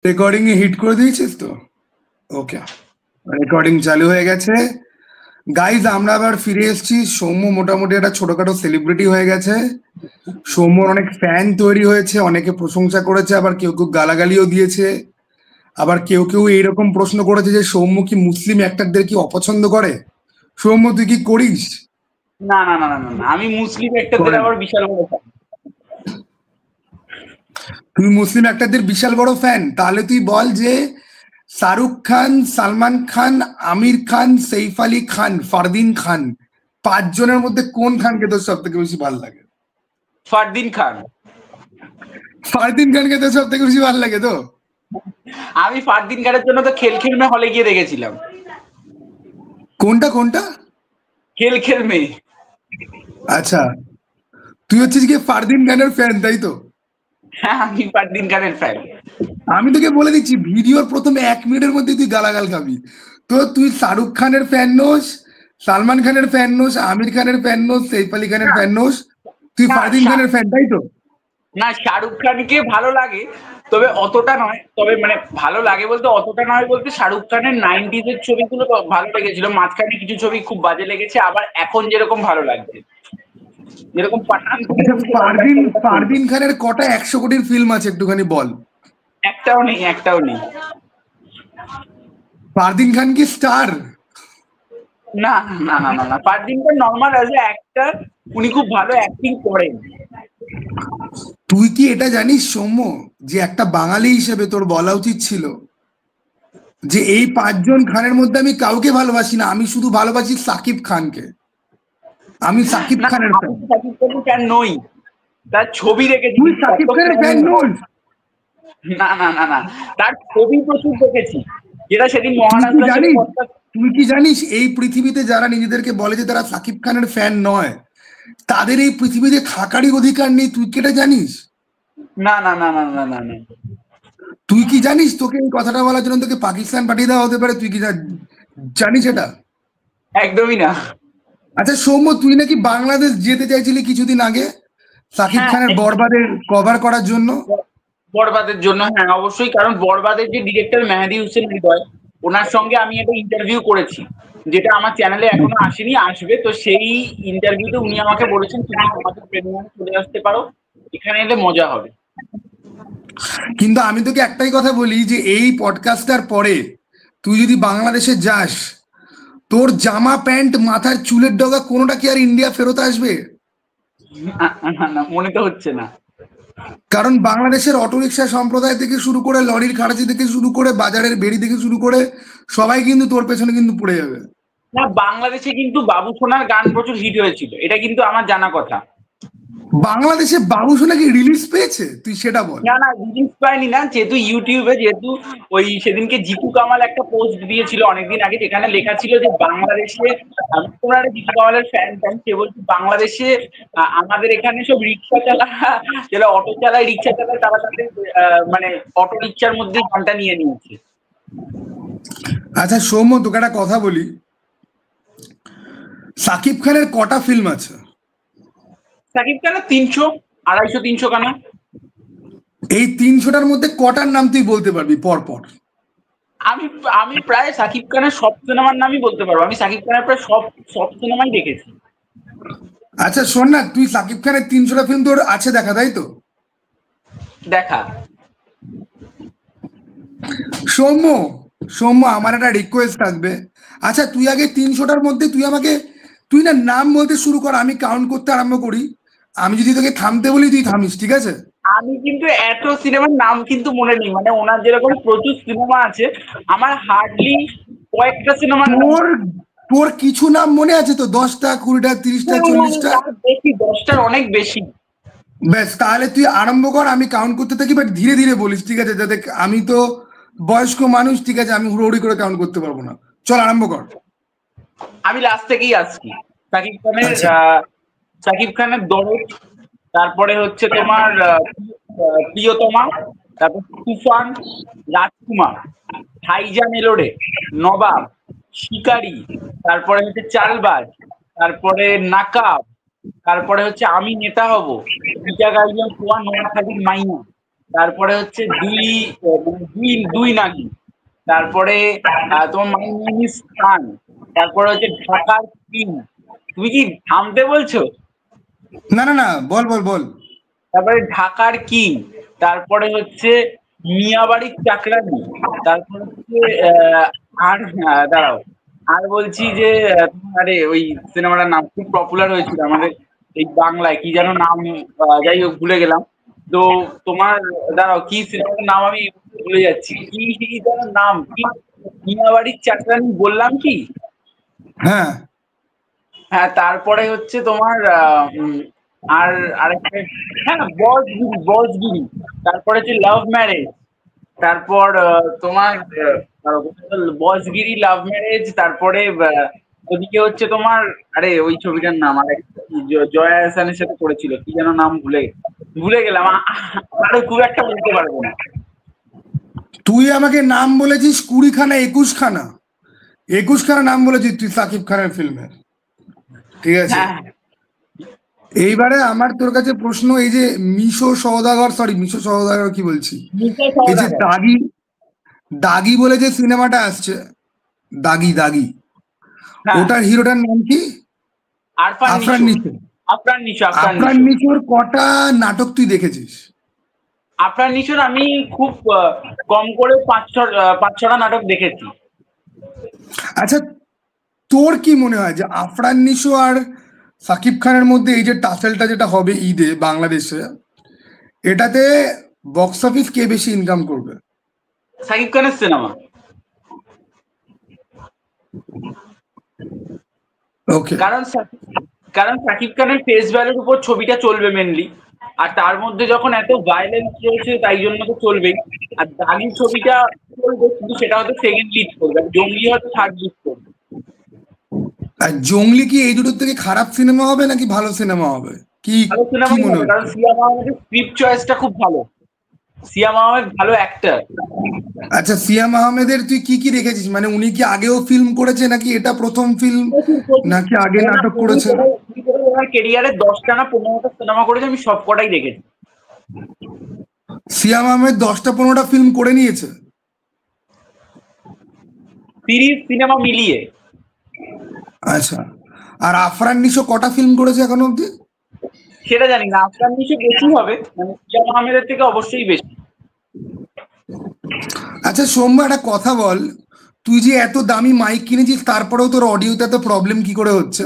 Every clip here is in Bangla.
রেকর্ডিং এ হিট করে দিয়েছিস তো? ওকে, রেকর্ডিং চালু হয়ে গেছে। গাইজ, আমরা আবার ফিরে এসেছি। সৌম্য মোটামুটি একটা ছোটখাটো সেলিব্রিটি হয়ে গেছে। সৌম্যর অনেক ফ্যান তৈরি হয়েছে, অনেকে প্রশংসা করেছে, আবার কেউ কেউ গালাগালিও দিয়েছে। আবার কেউ কেউ এইরকম প্রশ্ন করেছে যে সৌম্য কি মুসলিম অ্যাক্টরদের কি অপছন্দ করে? সৌম্য, তুই কি করিস? না না না না না না, আমি মুসলিম অ্যাক্টরদের আবার বিশাল বড় fan। তুই মুসলিম অ্যাক্টরদের বিশাল বড় ফ্যান? তাহলে তুই বল যে শাহরুখ খান, সালমান খান, আমির খান, সৈফ আলী খান, ফারদিন খান, পাঁচজনের মধ্যে কোন খানকে তোর সব থেকে বেশি ভালো লাগে? ফারদিন খান। ফারদিন খানকে তোর সব থেকে বেশি ভালো লাগে তো? আমি ফারদিন খানের জন্য তো খেল খেল মে হলে গিয়ে দেখেছিলাম। কোনটা কোনটা? খেল খেল মে। আচ্ছা, তুই হচ্ছিস গিয়ে ফারদিন খানের ফ্যান, তাই তো? হ্যাঁ, আমি ফারদিন খানের ফ্যান। আমি তোকে বলে দিচ্ছি, ভিডিওর প্রথমে 1 মিনিটের মধ্যে তুই গালাগাল খাবি। তো তুই শাহরুখ খানের ফ্যান নোস, সালমান খানের ফ্যান নোস, আমির খানের ফ্যান নোস, সৈফ আলী খানের ফ্যান নোস, তুই না, ফারদিন খানের ফ্যান, তাই তো? না, শাহরুখ খানকে ভালো লাগে, তবে অতটা নয়। তবে মানে ভালো লাগে বলতে অতটা নয় বলতে, শাহরুখ খানের 90s এর ছবিগুলো তো ভালো লেগেছিল, মাঝখানে কিছু ছবি খুব বাজে লেগেছে, আবার এখন যেরকম ভালো লাগছে, যেরকম পাঠান আচ্ছা, ফারদিন খানের কটা 100 কোটির ফিল্ম আছে একটুখানি বল। একটাও নেই, একটাও নেই। ফারদিন খান কি স্টার? না না না না না, ফারদিন খান নর্মাল অ্যাজ এ অ্যাক্টর, উনি খুব ভালো অ্যাক্টিং করেন। তুই কি এটা জানিস সৌম্য, যে একটা বাঙালি হিসেবে তোর বলা উচিত ছিল যে এই 5জন খানের মধ্যে আমি কাউকে ভালোবাসি না, আমি শুধু ভালোবাসি সাকিব খানকে। আমি সাকিব না, খানের আমি ফ্যান। সাকিব খানের ফ্যান নই, তার ছবি দেখেছি তুই কিন্তু সাকিব অত খানের fan ফ্যান নই। নোস? না না না না, তার ছবি প্রচুর দেখেছি, যেটা সেদিন তুই কি মহারাজদার সাথে জানিস podcast। তুই কি জানিস এই পৃথিবীতে যারা নিজেদেরকে বলে যে তারা সাকিব খানের ফ্যান নয়, তাদের এই পৃথিবীতে থাকারই অধিকার নেই? তুই কি এটা জানিস? না না না না না না না, তুই কি জানিস তোকে এই কথাটা বলার জন্য তোকে পাকিস্তান পাঠিয়ে দেওয়া হতে পারে? তুই কি জানিস এটা? একদমই না। আচ্ছা সৌম্য, তুই নাকি বাংলাদেশ যেতে চাইছিলি কিছুদিন আগে সাকিব হ্যাঁ, খানের বরবাদের কভার করার জন্য? বরবাদের জন্য, হ্যাঁ অবশ্যই, কারণ বরবাদের যে ডিরেক্টর মেহেদী হোসেন হৃদয়, ওনার সঙ্গে আমি একটা ইন্টারভিউ করেছি, যেটা আমার চ্যানেলে এখনো আসেনি, আসবে। তো সেই ইন্টারভিউতে উনি আমাকে বলেছেন, তুমি আমাদের প্রেমিয়ারে চলে আসতে পারো, এখানে এলে মজা হবে। কিন্তু আমি তোকে একটাই কথা বলি যে এই পডকাস্টটার পরে তুই যদি বাংলাদেশে যাস, তোর জামা প্যান্ট মাথার চুলের ডগা কোনোটা কি আর ইন্ডিয়া ফেরত আসবে? না না না, মনে তো হচ্ছে না। কারণ বাংলাদেশের অটোরিকশা সম্প্রদায় থেকে শুরু করে লরির খারাচি থেকে শুরু করে বাজারের বেড়ি থেকে শুরু করে সবাই কিন্তু তোর পেছনে কিন্তু পড়ে যাবে। না, বাংলাদেশে কিন্তু বাবু সোনার গান প্রচুর হিট হয়েছিল, এটা কিন্তু আমার জানা কথা। বাংলাদেশে বাবু সোনা কি রিলিজ পেয়েছে? তুই সেটা বল। না না, রিলিজ পায়নি না, যেহেতু ইউটিউবে, যেহেতু ওই সেদিনকে জিতু কামাল একটা পোস্ট দিয়েছিল অনেকদিন আগে, যেখানে লেখা ছিল যে বাংলাদেশে, আমি তোমরা জিতু কামালের ফ্যান, সে বলছি বাংলাদেশে আমাদের এখানে সব রিক্সা যারা অটো চালায়, রিক্সা চালায়, তারা তাদের মানে অটো রিক্সার মধ্যে গানটা নিয়ে নিয়েছে। আচ্ছা সৌম্য, তোকে একটা কথা বলি, সাকিব খানের কটা ফিল্ম আছে? সাকিব খানের 300, 250, 300 গানা। এই 300টার মধ্যে কটার নাম তুই বলতে পারবি পর পর? আমি আমি প্রায় সাকিব খানের সব সিনেমার নামই বলতে পারবো, আমি সাকিব খানের প্রায় সব সব সিনেমাই দেখেছি। আচ্ছা শোন না, তুই সাকিব খানের 300টা ফিল্ম তোর আছে দেখা, তাই তো? দেখা। সৌম্য, সৌম্য, আমার একটা রিকোয়েস্ট থাকবে। আচ্ছা তুই আগে 300টার মধ্যে তুই না নাম বলতে শুরু কর, আমি কাউন্ট করতে আরম্ভ করি। আমি যদি তোকে থামতে বলি তুই থামিস, ঠিক আছে? আমি কিন্তু এত সিনেমার নাম কিন্তু মনে নেই, মানে ওনার যেরকম প্রচুর সিনেমা আছে, আমার হার্ডলি কয়েকটা সিনেমার নাম। তোর তোর কিছু নাম মনে আছে তো? 10টা, 20টা, 30টা, 40টা? তার বেশি, 10টার অনেক বেশি। ব্যাস, তাহলে তুই আরম্ভ কর, আমি কাউন্ট করতে থাকি, বাট ধীরে ধীরে বলিস, ঠিক আছে? যাতে আমি তো বয়স্ক মানুষ, ঠিক আছে? আমি হুড়োহুড়ি করে কাউন্ট করতে পারবো না। চল আরম্ভ কর। আমি লাস্ট থেকেই আসছি। সাকিব খানের আচ্ছা, সাকিব খানের দরদ, তারপরে হচ্ছে তোমার প্রিয়তমা, তারপর তুফান, রাজকুমার, ভাইজান এলোরে, নবাব, শিকারি, তারপরে হচ্ছে চালবাজ, তারপরে নাকাব, তারপরে হচ্ছে আমি নেতা হব, পিটা গাইলাম কুয়া, নোয়াখালীর মাইনা, তারপরে হচ্ছে দুই দুই নাগি, তারপরে তোমার মাই নেম ইজ খান, তারপরে হচ্ছে ঢাকার কিং। তুমি কি থামতে বলছো? না না না, বল বল বল। তারপরে ঢাকার কিং, তারপরে হচ্ছে মিয়াবাড়ির চাকরানি, তারপরে হচ্ছে আর দাঁড়াও, আর বলছি যে আরে ওই সিনেমাটার নাম খুব পপুলার হয়েছিল আমাদের এই বাংলায়, কি যেন নাম, যাই হোক ভুলে গেলাম। তো তোমার দাঁড়াও, কি সিনেমাটার নাম আমি ভুলে যাচ্ছি, কি যেন নাম, কি মিয়াবাড়ির চাকরানি বললাম কি? হ্যাঁ হ্যাঁ, তারপরে হচ্ছে তোমার আর আরেকটা, হ্যাঁ বসগিরি, তারপরে হচ্ছে লাভ ম্যারেজ, তারপর তোমার বসগিরি, লাভ ম্যারেজ, তারপরে ওদিকে হচ্ছে তোমার, আরে ওই ছবিটার নাম আর জয়া আহসানের সাথে করেছিল, কি যেন নাম ভুলে গেলাম, আরো খুব একটা বলতে পারবো না। তুই আমাকে নাম বলেছিস 20খানা 21খানা, 21খানা নাম বলেছিস তুই সাকিব খানের ফিল্মের, ঠিক আছে। হ্যাঁ এইবারে আমার তোর কাছে প্রশ্ন, এই যে মিশো সওদাগর কি বলছি, এই যে দাগি বলে যে সিনেমাটা আসছে, দাগি, হ্যাঁ, ওটার হিরোটার নাম কি? আফরান নিশো। আফরান নিশোর কটা নাটক তুই দেখেছিস? আফরান নিশোর আমি খুব কম করে 5-6টা নাটক দেখেছি। আচ্ছা, তোর কি মনে হয় যে আফরান নিশো আর সাকিব খানের মধ্যে এই যে টাসেলটা যেটা হবে ঈদে বাংলাদেশে, এটাতে বক্স অফিস কে বেশি ইনকাম করবে? সাকিব খানের সিনেমা। ওকে, কারণ সাকিব খানের ফেস ভ্যালুর উপর ছবিটা চলবে মেনলি, আর তার মধ্যে যখন এত ভায়োলেন্স রয়েছে তাই জন্য তো চলবেই। আর দাগির ছবিটা চলবে, কিন্তু সেটা হয়তো সেকেন্ড লিড করবে, আর জঙ্গলি হয়তো থার্ড লিড করবে। আর জঙ্গলি কি এই দুটোর থেকে খারাপ সিনেমা হবে নাকি ভালো সিনেমা হবে? কি ভালো কি সিনেমাই মনে হবে, কারণ হচ্ছে? সিয়াম আহমেদের স্ক্রিপ্ট চয়েসটা খুব ভালো। সিয়াম আহমেদ ভালো অ্যাক্টর। আচ্ছা, সিয়াম আহমেদের তুই কি কি দেখেছিস? মানে উনি কি আগেও ফিল্ম করেছে নাকি এটা প্রথম ফিল্ম, নাকি আগে নাটক করেছে? ওনার কেরিয়ারে 10টা না 15টা সিনেমা করেছে, আমি সব কটাই দেখেছি। সিয়াম আহমেদ 10টা 15টা ফিল্ম করে নিয়েছে? সিরিজ সিনেমা মিলিয়ে। আচ্ছা, আর আফরান নিশো কটা ফিল্ম করেছে এখনো অব্দি? সেটা জানি না, আফরান নিশো বেশি হবে, মানে সিয়াম আহমেদের থেকে অবশ্যই বেশি। আচ্ছা সোমবার, একটা কথা বল, তুই যে এত দামি মাইক কিনেছিস তারপরেও তোর অডিওতে এত প্রবলেম কি করে হচ্ছে?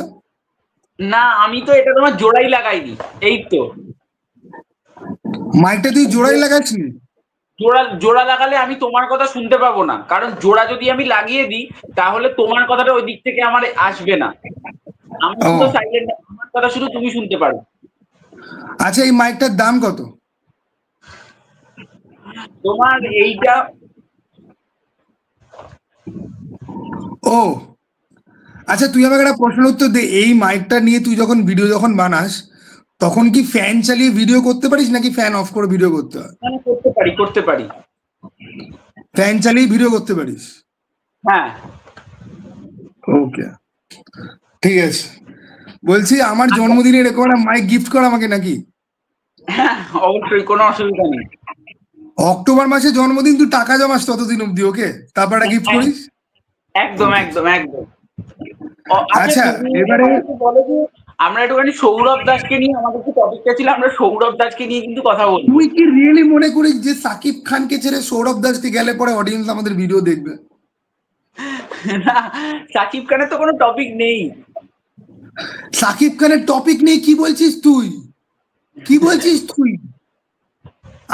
না, আমি তো এটা তোমার জোড়াই লাগাইনি, এই তো। মাইকটা তুই জোড়াই লাগাচ্ছিস? জোড়া লাগালে আমি তোমার কথা শুনতে পাবো না, কারণ জোড়া যদি আমি লাগিয়ে দিই তাহলে তোমার কথাটা ওই দিক থেকে আমার আসবে না। আমি ও তো সাইলেন্ট, আমার কথা শুধু তুমি শুনতে পারো। আচ্ছা, এই মাইকটার দাম কত? তোমার এইটা, ও আচ্ছা, তুই আমাকে একটা প্রশ্নের উত্তর দে, এই মাইকটা নিয়ে তুই যখন ভিডিও বানাস তখন কি ফ্যান চালিয়ে ভিডিও করতে পারিস নাকি ফ্যান অফ করে ভিডিও করতে হয়? মানে করতে পারি। ফ্যান চালিয়ে ভিডিও করতে পারিস? হ্যাঁ, ওকে, ঠিক আছে। বলছি আমার জন্মদিনে এরকম একটা মাইক গিফট কর আমাকে নাকি? হ্যাঁ অবশ্যই, কোনো অসুবিধা নেই। অক্টোবর মাসে জন্মদিন, তুই টাকা জমাস ততদিন অব্দি, ওকে? তারপর একটা গিফট করিস। একদম। আচ্ছা, তুমি এবারে আমাকে বলো যে আমরা একটুখানি সৌরভ দাসকে নিয়ে, আমাদের যে টপিকটা ছিল, আমরা সৌরভ দাসকে নিয়ে কিন্তু কথা বলবো। তুই কি রিয়েলি মনে করিস যে সাকিব খানকে ছেড়ে সৌরভ দাসকে গেলে পরে অডিয়েন্স আমাদের ভিডিও দেখবে? না, সাকিব খানের তো কোনো টপিক নেই। সাকিব খানের টপিক নেই? কি বলছিস তুই?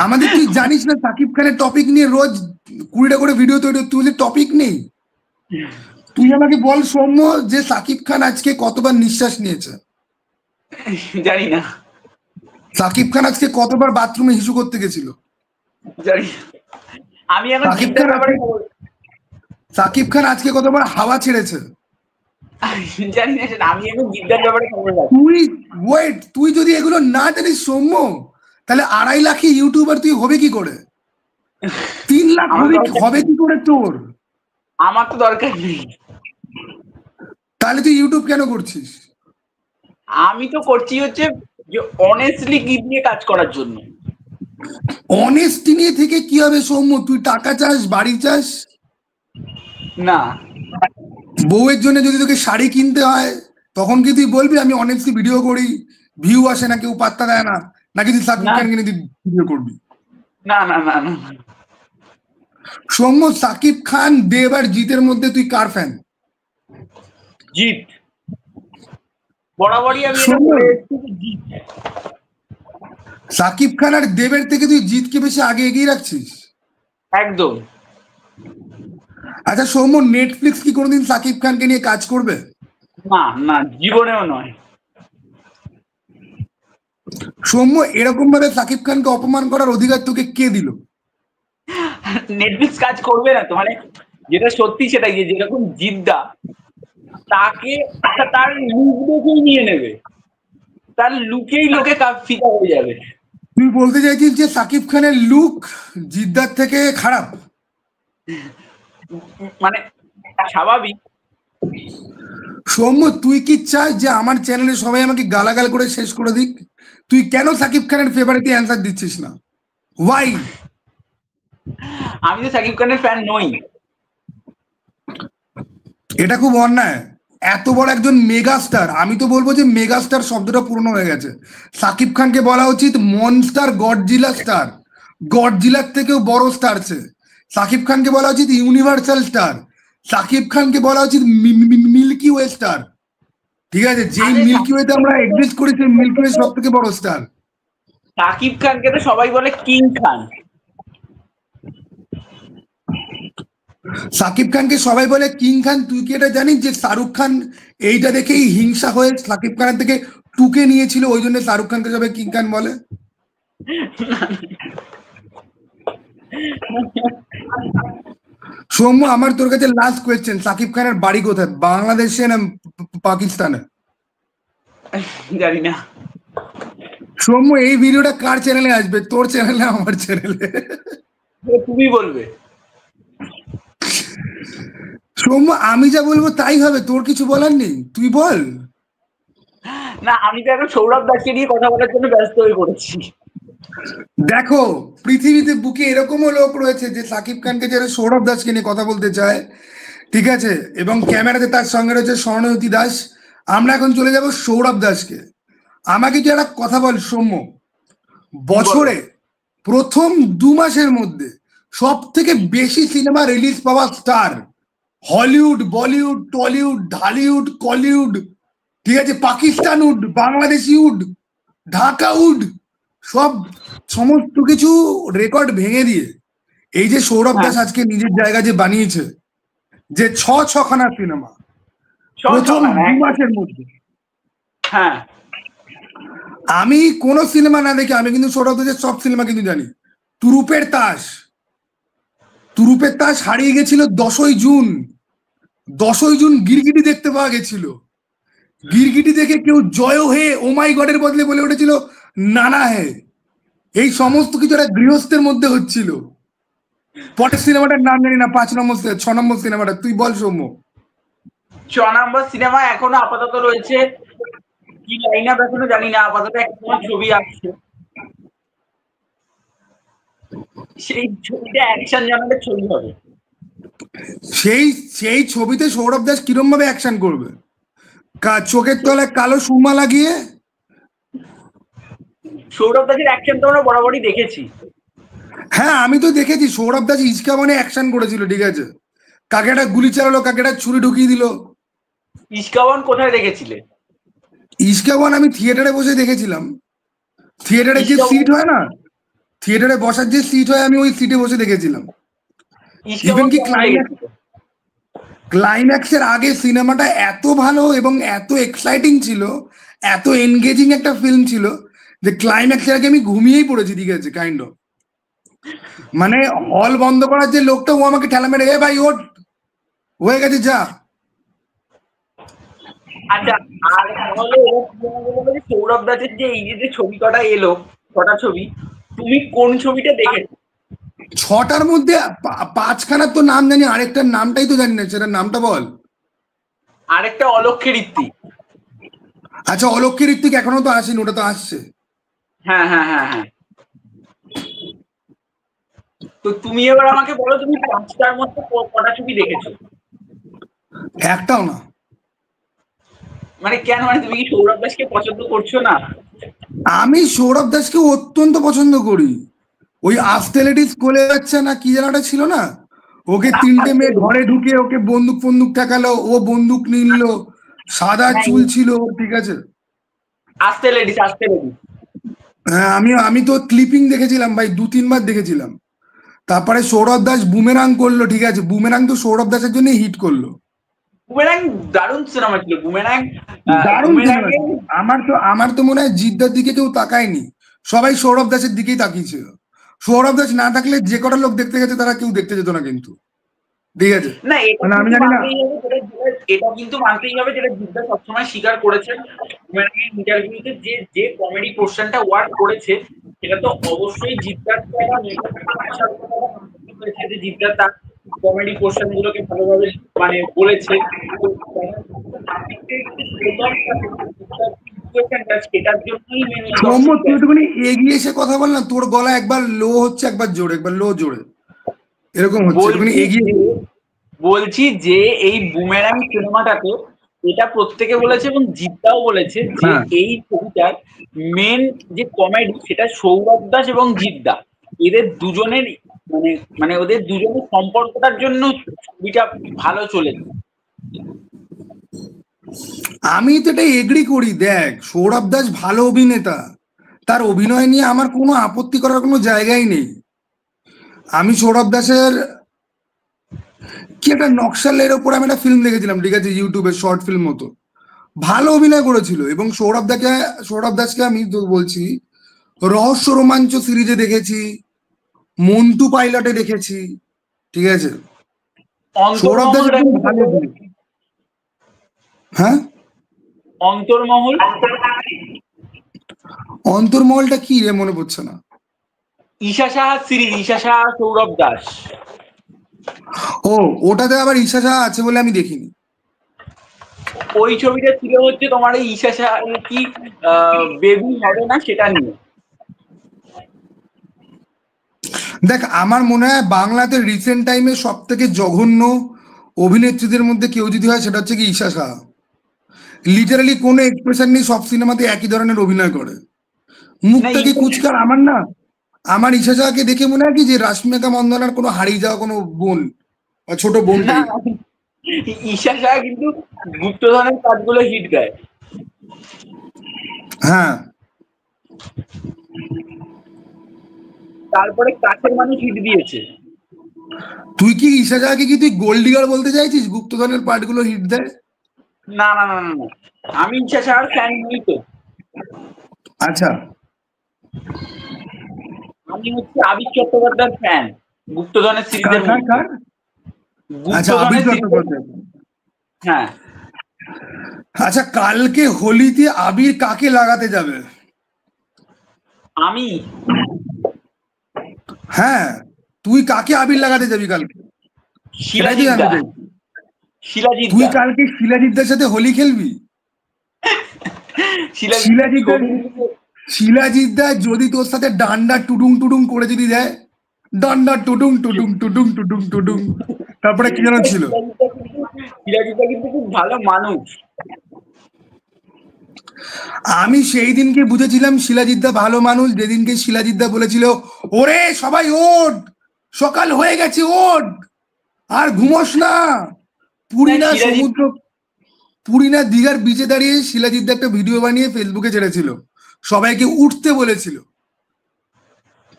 আমাদের তুই জানিস না সাকিব খানের টপিক নিয়ে রোজ 20টা করে ভিডিও তৈরি, তুই যে টপিক নেই? তুই আমাকে বল সৌম্য, যে সাকিব খান আজকে কতবার নিঃশ্বাস নিয়েছে? জানি না। সাকিব খান আজকে কতবার বাথরুমে হিসু করতে গেছিল? জানি না। আমি এখন সাকিব খান আজকে কতবার হাওয়া ছেড়েছে? জানি না, আমি এখন জিদ্দার ব্যাপারে খবর রাখি। তুই যদি এগুলো না জানিস সৌম্য, তাহলে 2.5 লাখ ইউটিউবার তুই হবে কি করে? 3 লাখ হবে কি করে তোর? আমার তো দরকার নেই। তাহলে তুই ইউটিউব কেন করছিস? আমি তো করছি হচ্ছে যে অনেস্টলি কি দিয়ে কাজ করার জন্য। অনেস্টি নিয়ে থেকে কি হবে সৌম্য? তুই টাকা চাস, বাড়ি চাস? না। বউয়ের জন্য যদি তোকে শাড়ি কিনতে হয় তখন কি তুই বলবি আমি অনেস্টলি ভিডিও করি, ভিউ আসে না, কেউ পাত্তা দেয় না, নাকি তুই সাকিব খান কিনে তুই ভিডিও করবি? না না না না। সৌম্য, সাকিব খান, দেব আর জিতের মধ্যে তুই কার ফ্যান? জিৎ। বরাবরই আমি এটা বলে এসেছি যে জিৎ। সাকিব খান আর দেবের থেকে তুই জিতকে বেশি আগে এগিয়ে রাখছিস? একদম। আচ্ছা সৌম্য, নেটফ্লিক্স কি কোনোদিন সাকিব খানকে নিয়ে কাজ করবে? না না, জীবনেও নয়। সৌম্য, এরকম ভাবে সাকিব খানকে অপমান করার অধিকার তোকে কে দিল? নেটফ্লিক্স কাজ করবে না তো, মানে যেটা সত্যি সেটাই, যে যেরকম জিদ্দা তাকে তার লুক দেখেই নিয়ে নেবে, তার লুকেই লোকে ফিদা হয়ে যাবে। তুই বলতে চাইছিস যে সাকিব খানের লুক জিদ্দার থেকে খারাপ? মানে স্বাভাবিক। সৌম্য, তুই কি চাস যে আমার চ্যানেলে সবাই আমাকে গালাগাল করে শেষ করে দিক? তুই কেন সাকিব খানের ফেভারিটে অ্যান্সার দিচ্ছিস না? ওয়াই? আমি তো সাকিব খানের ফ্যান নই। এটা খুব অন্যায়। এত বড় একজন মেগাস্টার, আমি তো বলবো যে মেগাস্টার শব্দটা পুরনো হয়ে গেছে। সাকিব খানকে বলা উচিত মনস্টার, গডজিলা স্টার। গডজিলার থেকেও বড় স্টার সে। সাকিব খানকে বলা উচিত ইউনিভার্সাল স্টার। সাকিব খানকে বলা উচিত মিল্কি ওয়ে স্টার। ঠিক আছে, যেই মিল্কি ওয়েতে আমরা এক্সিস্ট করি সেই মিল্কি ওয়ে সব থেকে বড় স্টার। সাকিব খানকে তো সবাই বলে কিং খান। সাকিব খানকে সবাই বলে কিং খান। তুই কি এটা জানিস যে শাহরুখ খান এইটা দেখেই হিংসা হয়ে সাকিব খানের থেকে টুকে নিয়েছিল, ওই জন্য শাহরুখ খানকে সবাই কিং খান বলে? সৌম্য, আমার তোর কাছে লাস্ট কোয়েশ্চেন, সাকিব খানের বাড়ি কোথায়, বাংলাদেশে না পাকিস্তানে? জানি না। সৌম্য, এই ভিডিওটা কার চ্যানেলে আসবে, তোর চ্যানেলে আমার চ্যানেলে? তুমি বলবে। সৌম্য, আমি যা বলবো তাই হবে, তোর কিছু বলার নেই, তুই বল। না, আমি তো এখন সৌরভ দাসকে নিয়ে কথা বলার জন্য ব্যস্ত হয়ে পড়েছি। দেখো, পৃথিবীতে বুকে এরকমও লোক রয়েছে যে সাকিব খানকে যারা সৌরভ দাসকে নিয়ে কথা বলতে চায়, ঠিক আছে, এবং ক্যামেরাতে তার সঙ্গে রয়েছে স্বর্ণজ্যোতি দাস। আমরা এখন চলে যাব সৌরভ দাসকে। আমাকে কি একটা কথা বল সৌম্য, বছরে প্রথম 2 মাসের মধ্যে সব থেকে বেশি সিনেমা রিলিজ পাওয়া স্টার, হলিউড, বলিউড, টলিউড, ঢালিউড, কলিউড, ঠিক আছে, Pakistan wood, Bangladeshi wood, Dhaka wood, সমস্ত কিছু রেকর্ড ভেঙে দিয়ে এই যে সৌরভ দাস আজকে নিজের জায়গা যে বানিয়েছে, যে ছখানা সিনেমা প্রথম 2 মাসের মধ্যে। হ্যাঁ, আমি কোন সিনেমা না দেখে আমি কিন্তু সৌরভ দাসের সব সিনেমা কিন্তু জানি। তুরুপের তাস, তুরুপের তাস হারিয়ে গেছিল 10ই জুন। 10ই জুন গিরগিটি দেখতে পাওয়া গেছিল। গিরগিটি দেখে কেউ জয় হে ও মাই গডের বদলে বলে উঠেছিল নানা হে। এই সমস্ত কিছু একটা গৃহস্থের মধ্যে হচ্ছিল। পরের সিনেমাটার নাম জানি না, 6 নম্বর সিনেমাটা তুই বল সৌম্য। 6 নম্বর সিনেমা এখনো আপাতত রয়েছে, কি লাইন আপ এখনো জানি না, আপাতত একটা ছবি আসছে, সেই ছবিটা অ্যাকশন জনরের ছবি হবে। সেই ছবিতে সৌরভ দাস কিরম ভাবে অ্যাকশন করবে? চোখের তলায় কালো সুরমা লাগিয়ে? সৌরভ দাসের অ্যাকশন তো আমরা বরাবরই দেখেছি। হ্যাঁ, আমি তো দেখেছি সৌরভ দাস ইস্কা মানে অ্যাকশন করেছিল, ঠিক আছে, কাকে একটা গুলি চালালো, কাকে একটা ছুরি ঢুকিয়ে দিল। ইস্কাওয়ান কোথায় দেখেছিলে? ইস্কাওয়ান আমি থিয়েটারে বসে দেখেছিলাম। থিয়েটারে যে সিট হয় না, থিয়েটারে বসার যে সিট হয়, আমি ওই সিটে বসে দেখেছিলাম। ইভেন কি ক্লাইম্যাক্সের আগে সিনেমাটা এত ভালো এবং এত এক্সাইটিং ছিল, এত এনগেজিং একটা ফিল্ম ছিল যে ক্লাইম্যাক্সের আগে আমি ঘুমিয়েই পড়েছি, ঠিক আছে, কাইন্ড অফ। মানে হল বন্ধ করার যে লোকটা, ও আমাকে ঠেলা মেরে, এ ভাই ওঠ, হয়ে গেছে যা। আচ্ছা, আর তাহলে সৌরভ দাসের যে এই যে ছবি কটা এলো, কটা ছবি, তুমি কোন ছবিটা দেখেছো? 6টার মধ্যে 5খানার তো নাম জানি, আরেকটার নামটাই তো জানি না, সেটার নামটা বল। আরেকটা অলক্ষ্যে ঋত্বিক। আচ্ছা, অলক্ষ্যে ঋত্বিক এখনো তো আসেনি, ওটা তো আসছে। হ্যাঁ হ্যাঁ হ্যাঁ হ্যাঁ। তো তুমি এবার আমাকে বলো, তুমি 5টার মধ্যে কটা ছবি দেখেছো? একটাও না। মানে কেন, মানে তুমি কি সৌরভ দাসকে পছন্দ করছো না? আমি সৌরভ দাসকে অত্যন্ত পছন্দ করি। ওই আস্তে লেডিস কোলে যাচ্ছে না কি যেন একটা ছিল না, ওকে 3টে মেয়ে ঘরে ঢুকে ওকে বন্দুক ফন্দুক ঠেকালো, ও বন্দুক নিল, সাদা চুল ছিল, ঠিক আছে। আস্তে লেডিস, আস্তে লেডিস। হ্যাঁ, আমি তো ক্লিপিং দেখেছিলাম ভাই, 2-3 বার দেখেছিলাম। তারপরে সৌরভ দাস বুমেরাং করলো, ঠিক আছে, বুমেরাং তো সৌরভ দাসের জন্য হিট করলো। বুমেরাং দারুণ সিনেমা ছিল, বুমেরাং। দারুণ বুমেরাং সিনেমা। আমার তো মনে হয় জিদ্দার দিকে কেউ তাকায়নি, সবাই সৌরভ দাসের দিকেই তাকিয়েছিল। সৌরভ দাস না থাকলে যে কটা লোক দেখতে গেছে তারা কেউ দেখতে যেত না কিন্তু, ঠিক আছে। না, এটা মানে আমি কিন্তু জানি না। মানতেই হবে, এটা কিন্তু মানতেই হবে, যেটা জিদ্দা সবসময় স্বীকার করেছেন বুমেরাং এর ইন্টারভিউতে, যে যে কমেডি পোর্শনটা ওয়ার্ক করেছে সেটা তো অবশ্যই জিদ্দার একটা হয়েছে, যে জিদ্দা তার কমেডি পোর্শন গুলোকে ভালোভাবে মানে বলেছে। তো সেটার জন্যই মেনে সৌম্য, দর্শক তুই দেখে। একটুখানি এগিয়ে এসে কথা বল না, তোর গলা একবার লো হচ্ছে, একবার জোরে, একবার লো জোরে এরকম হচ্ছে, একটুখানি বলছি এগিয়ে। যে বলছি যে এই বুমেরাং সিনেমাটাতে, এটা প্রত্যেকে বলেছে এবং জিদ্দাও বলেছে যে হ্যাঁ, এই ছবিটার মেন যে কমেডি সেটা সৌরভ দাস এবং জিদ্দা, এদের দুজনের মানে মানে ওদের দুজনের সম্পর্কটার জন্য ছবিটা ভালো চলেছে। আমি তো এটা এগ্রি করি। দেখ, সৌরভ দাস ভালো অভিনেতা, তার অভিনয় নিয়ে আমার কোনো আপত্তি করার কোনো জায়গাই নেই। আমি সৌরভ দাসের কি একটা নকশালের ওপর আমি একটা ফিল্ম দেখেছিলাম, ঠিক আছে, ইউটিউবে শর্ট ফিল্ম মতো, ভালো অভিনয় করেছিল। এবং সৌরভ দাসকে আমি তো বলছি, রহস্য রোমাঞ্চ সিরিজে দেখেছি, মন্টু পাইলটে দেখেছি, ঠিক আছে। সৌরভ দাস অন্তর্মহল একদম দেখো তো ভালো বলো? অভিনেতা। হ্যাঁ, অন্তর্মহল। অন্তর্মহলটা কি রে, মনে পড়ছে না। ঈশা সাহা সিরিজ, ঈশা সাহা সৌরভ দাস। ও, ওটাতে আবার ঈশা শাহ আছে বলে আমি দেখিনি। ওই ছবিটা ছিল হচ্ছে তোমার এই ঈশা সাহা কি বেবি হবে না সেটা নিয়ে। দেখ, আমার মনে হয় বাংলাতে রিসেন্ট টাইমে সব থেকে জঘন্য অভিনেত্রীদের মধ্যে কেউ যদি হয় সেটা হচ্ছে কি ঈশা শাহ। লিটারালি কোনো এক্সপ্রেশন নেই, সব সিনেমাতে একই ধরনের অভিনয় করে, না, মুখটা কি কুচকার। আমার ঈশা শাহকে দেখে মনে হয় কি যে রাশ্মিকা মন্দনার কোনো হারিয়ে যাওয়া কোনো বোন বা ছোট বোন না, টাইপ। ঈশা সাহা কিন্তু গুপ্তধনের কাজগুলো হিট দেয়। হ্যাঁ, তারপরে কাছের মানুষ হিট দিয়েছে। তুই কি ঈশা শাহকে কি তুই গোল্ড ডিগার বলতে চাইছিস, গুপ্তধনের পার্টগুলো হিট দেয়? না না না না না, আমি ঈশা সাহার ফ্যান নই তো। আচ্ছা, আমি হচ্ছে আবির চট্টোপাধ্যায়ের ফ্যান, গুপ্তধনের কার সিরিজের কার মধ্যে। কার আচ্ছা, আবির গুপ্তধনের সিরিজের, চট্টোপাধ্যায়। হ্যাঁ। আচ্ছা, কালকে হোলিতে আবির কাকে লাগাতে যাবে? আমি হ্যাঁ, তুই কাকে আবির লাগাতে যাবি কালকে, সেটাই তো শিলাজিৎ জানতে দা, চাই। শিলাজিৎ তুই দা, কালকে শিলাজিৎদার সাথে হোলি খেলবি? শিলাজিৎ শিলাজিৎদার ছবি। শিলাজিৎদার যদি তোর সাথে ডান্ডা টুডুং টুডুং করে যদি দেয়, ডান্ডা টুডুং টুডুং টুডুং টুডুং টুডুং, তারপরে কি যেন ছিল। শিলাজিৎ দা কিন্তু খুব ভালো মানুষ। আমি সেই দিনকে বুঝেছিলাম শিলাজিৎদা ভালো মানুষ, যেদিনকে শিলাজিৎদা বলেছিল, ওরে সবাই ওঠ, সকাল হয়ে গেছে, ওঠ, আর ঘুমোস না। পুরী না, না শিলাজিৎ, সমুদ্র, পুরী না দীঘার বিচে দাঁড়িয়ে শিলাজিৎদা একটা ভিডিও বানিয়ে ফেসবুকে ছেড়েছিল, সবাইকে উঠতে বলেছিল,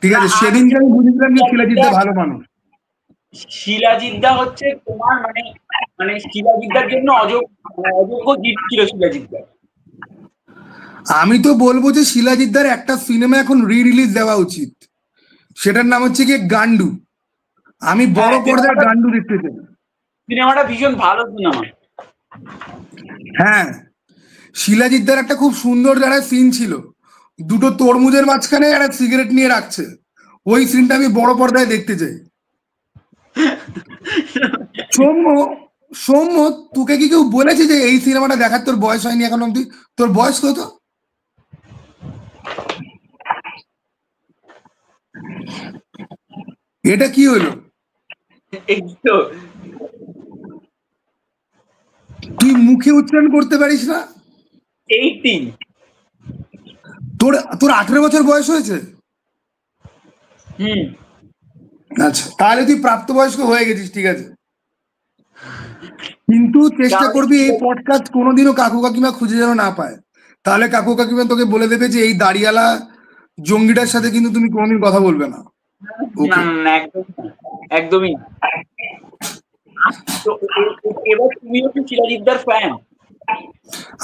ঠিক না আছে। আর সেদিনকে আমি বুঝেছিলাম যে শিলাজিৎদা ভালো মানুষ। শিলাজিৎ দা হচ্ছে তোমার মানে মানে শিলাজিৎ দার জন্য অযোগ্য জিত ছিল শিলাজিৎ দা। আমি তো বলবো যে শিলাজিৎদার একটা সিনেমা এখন রিলিজ দেওয়া উচিত, সেটার নাম হচ্ছে কি গান্ডু। আমি বড় হ্যাঁ, পর্দায় গান্ডু দেখতে চাই। সিনেমাটা ভীষণ ভালো সিনেমা। হ্যাঁ, শিলাজিৎদার একটা খুব সুন্দর যারা সিন ছিল, দুটো তরমুজের মাঝখানে একটা সিগারেট নিয়ে রাখছে, ওই সিনটা আমি বড় পর্দায় দেখতে চাই। সৌম্য, সৌম্য, তোকে কি কেউ বলেছে যে এই সিনেমাটা দেখার তোর বয়স হয়নি এখন অব্দি? তোর বয়স কত? এটা কি হলো? এই তো তুই মুখে উচ্চারণ করতে পারিস না? 18। তোর তোর 18 বছর বয়স হয়েছে? হুম। আচ্ছা, তাহলে তুই প্রাপ্তবয়স্ক হয়ে গেছিস, ঠিক আছে। কিন্তু চেষ্টা করবি এই পডকাস্ট কোনোদিনও কাকু কাকিমা খুঁজে যেন না পায়, তাহলে কাকু কাকিমা তোকে বলে দেবে যে এই দাড়িওয়ালা জঙ্গিটার সাথে কিন্তু তুমি কোনোদিন কথা বলবে না। না না, একদমই। তো এবার তুমিও কি শিলাজিৎদার ফ্যান?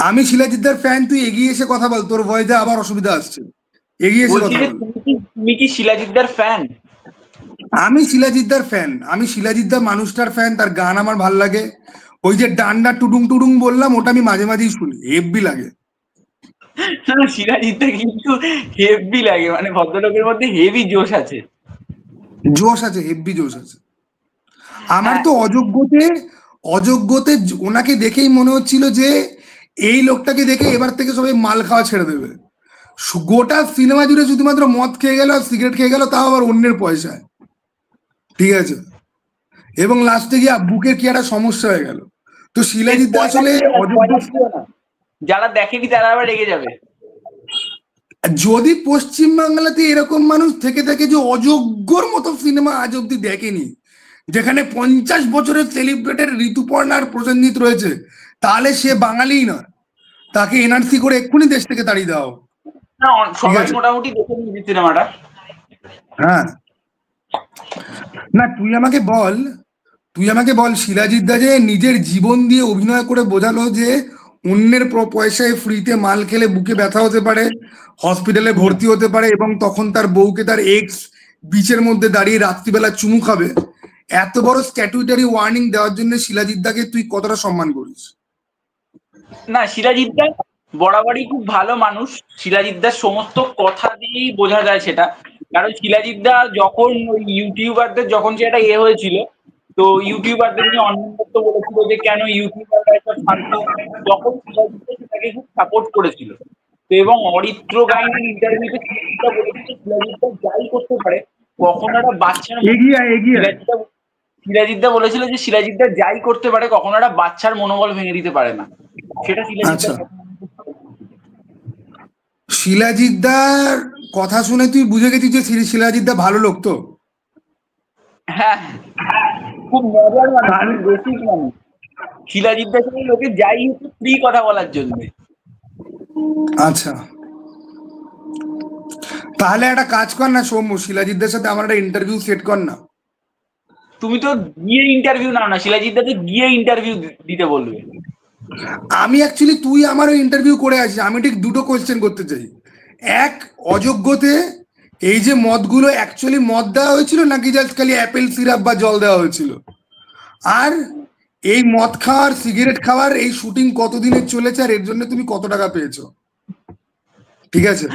আমি শিলাজিৎদার ফ্যান। তুই এগিয়ে এসে কথা বল, তোর ভয়েসে আবার অসুবিধা আসছে, এগিয়ে এসে বলছি কথা যে বল। তুমি কি শিলাজিৎদার ফ্যান? আমি শিলাজিৎদার ফ্যান, আমি শিলাজিৎদার মানুষটার ফ্যান, তার গান আমার ভাল লাগে। ওই যে ডান্ডা টুডুং টুডুং বললাম, ওটা আমি মাঝে মাঝেই শুনি, হেব্বি লাগে। শিলাজিৎদার কিন্তু হেভি লাগে, মানে ভদ্রলোকের মধ্যে হেভি জোশ আছে। জোশ আছে, হেব্বি জোশ আছে। আমার তো অযোগ্যতে ওনাকে দেখেই মনে হচ্ছিল যে এই লোকটাকে দেখে এবার থেকে সবাই মাল খাওয়া ছেড়ে দেবে। গোটা সিনেমা জুড়ে শুধুমাত্র মদ খেয়ে গেল আর সিগারেট খেয়ে গেল, তাও আবার অন্যের পয়সায়, ঠিক আছে। এবং লাস্টে গিয়ে বুকের কি একটা সমস্যা হয়ে গেল। তো শিলাজিৎ দা আসলে অযোগ্য। যারা দেখেনি তারা আবার রেগে যাবে। যদি পশ্চিমবাংলাতে এরকম মানুষ থেকে থাকে যে অযোগ্যর মতো সিনেমা আজ অব্দি দেখেনি, যেখানে 50 বছরের সেলিব্রেটেড ঋতুপর্ণা আর প্রসেনজিৎ রয়েছে, তাহলে সে বাঙালিই নয়, তাকে এনআরসি করে এক্ষুনি দেশ থেকে তাড়িয়ে দাও। না, সবাই মোটামুটি দেখে নিয়েছি সিনেমাটা। হ্যাঁ, না তুই আমাকে বল শিলাজিৎ দা যে নিজের জীবন দিয়ে অভিনয় করে বোঝালো যে অন্যের পয়সায় ফ্রিতে মাল খেলে বুকে ব্যথা হতে পারে, হসপিটালে ভর্তি হতে পারে, এবং তখন তার বউকে তার এক্স বিচের মধ্যে দাঁড়িয়ে রাত্রিবেলা চুমু খাবে। এত বড় স্ট্যাটুইটারি ওয়ার্নিং দেওয়ার জন্য শিলাজিৎ দাকে তুই কতটা সম্মান করিস? না, শিলাজিৎদা বরাবরই খুব ভালো মানুষ। শিলাজিৎদার সমস্ত কথা দিয়েই বোঝা যায় সেটা। কারণ শিলাজিৎদা যখন ওই ইউটিউবারদের যখন সেটা হয়েছিল, তো ইউটিউবারদের নিয়ে অন্যত্র বলেছিল যে কেন ইউটিউবাররা একটা শান্ত, তখন শিলাজিৎদা সেটাকে খুব সাপোর্ট করেছিল। তো এবং অরিত্র গাইনের ইন্টারভিউতে শিলাজিৎদা বলেছিল শিলাজিৎদা যাই করতে পারে কখনো একটা বাচ্চার শিলাজিৎদা বলেছিল যে শিলাজিৎদা যাই করতে পারে কখনো একটা বাচ্চার মনোবল ভেঙে দিতে পারে না। সেটা শিলাজিৎদার কথা শুনে তুই বুঝে গেছিস যে শিলাজিৎদা ভালো লোক তো? হ্যাঁ, খুব মজার মানুষ, রসিক মানুষ। শিলাজিৎদার সঙ্গে লোকে যাই হচ্ছে ফ্রি কথা বলার জন্য। আচ্ছা, তাহলে একটা কাজ কর না সৌম্য, শিলাজিৎদার সাথে আমার একটা ইন্টারভিউ সেট কর না। তুমি তো গিয়ে ইন্টারভিউ নাও না, শিলাজিৎদাকে গিয়ে ইন্টারভিউ দিতে বলবে। আমি অ্যাকচুয়ালি তুই আমারও ইন্টারভিউ করে আছিস, আমি ঠিক দুটো কোয়েশ্চেন করতে চাই। এক, অযোগ্যতে এই যে মদগুলো অ্যাকচুয়ালি মদ দেওয়া হয়েছিল নাকি জাস্ট খালি অ্যাপেল সিরাপ বা জল দেওয়া হয়েছিল? আর এই মদ খাওয়ার সিগারেট খাওয়ার এই শুটিং কতদিনের চলেছে আর এর জন্য তুমি কত টাকা পেয়েছো? ঠিক আছে,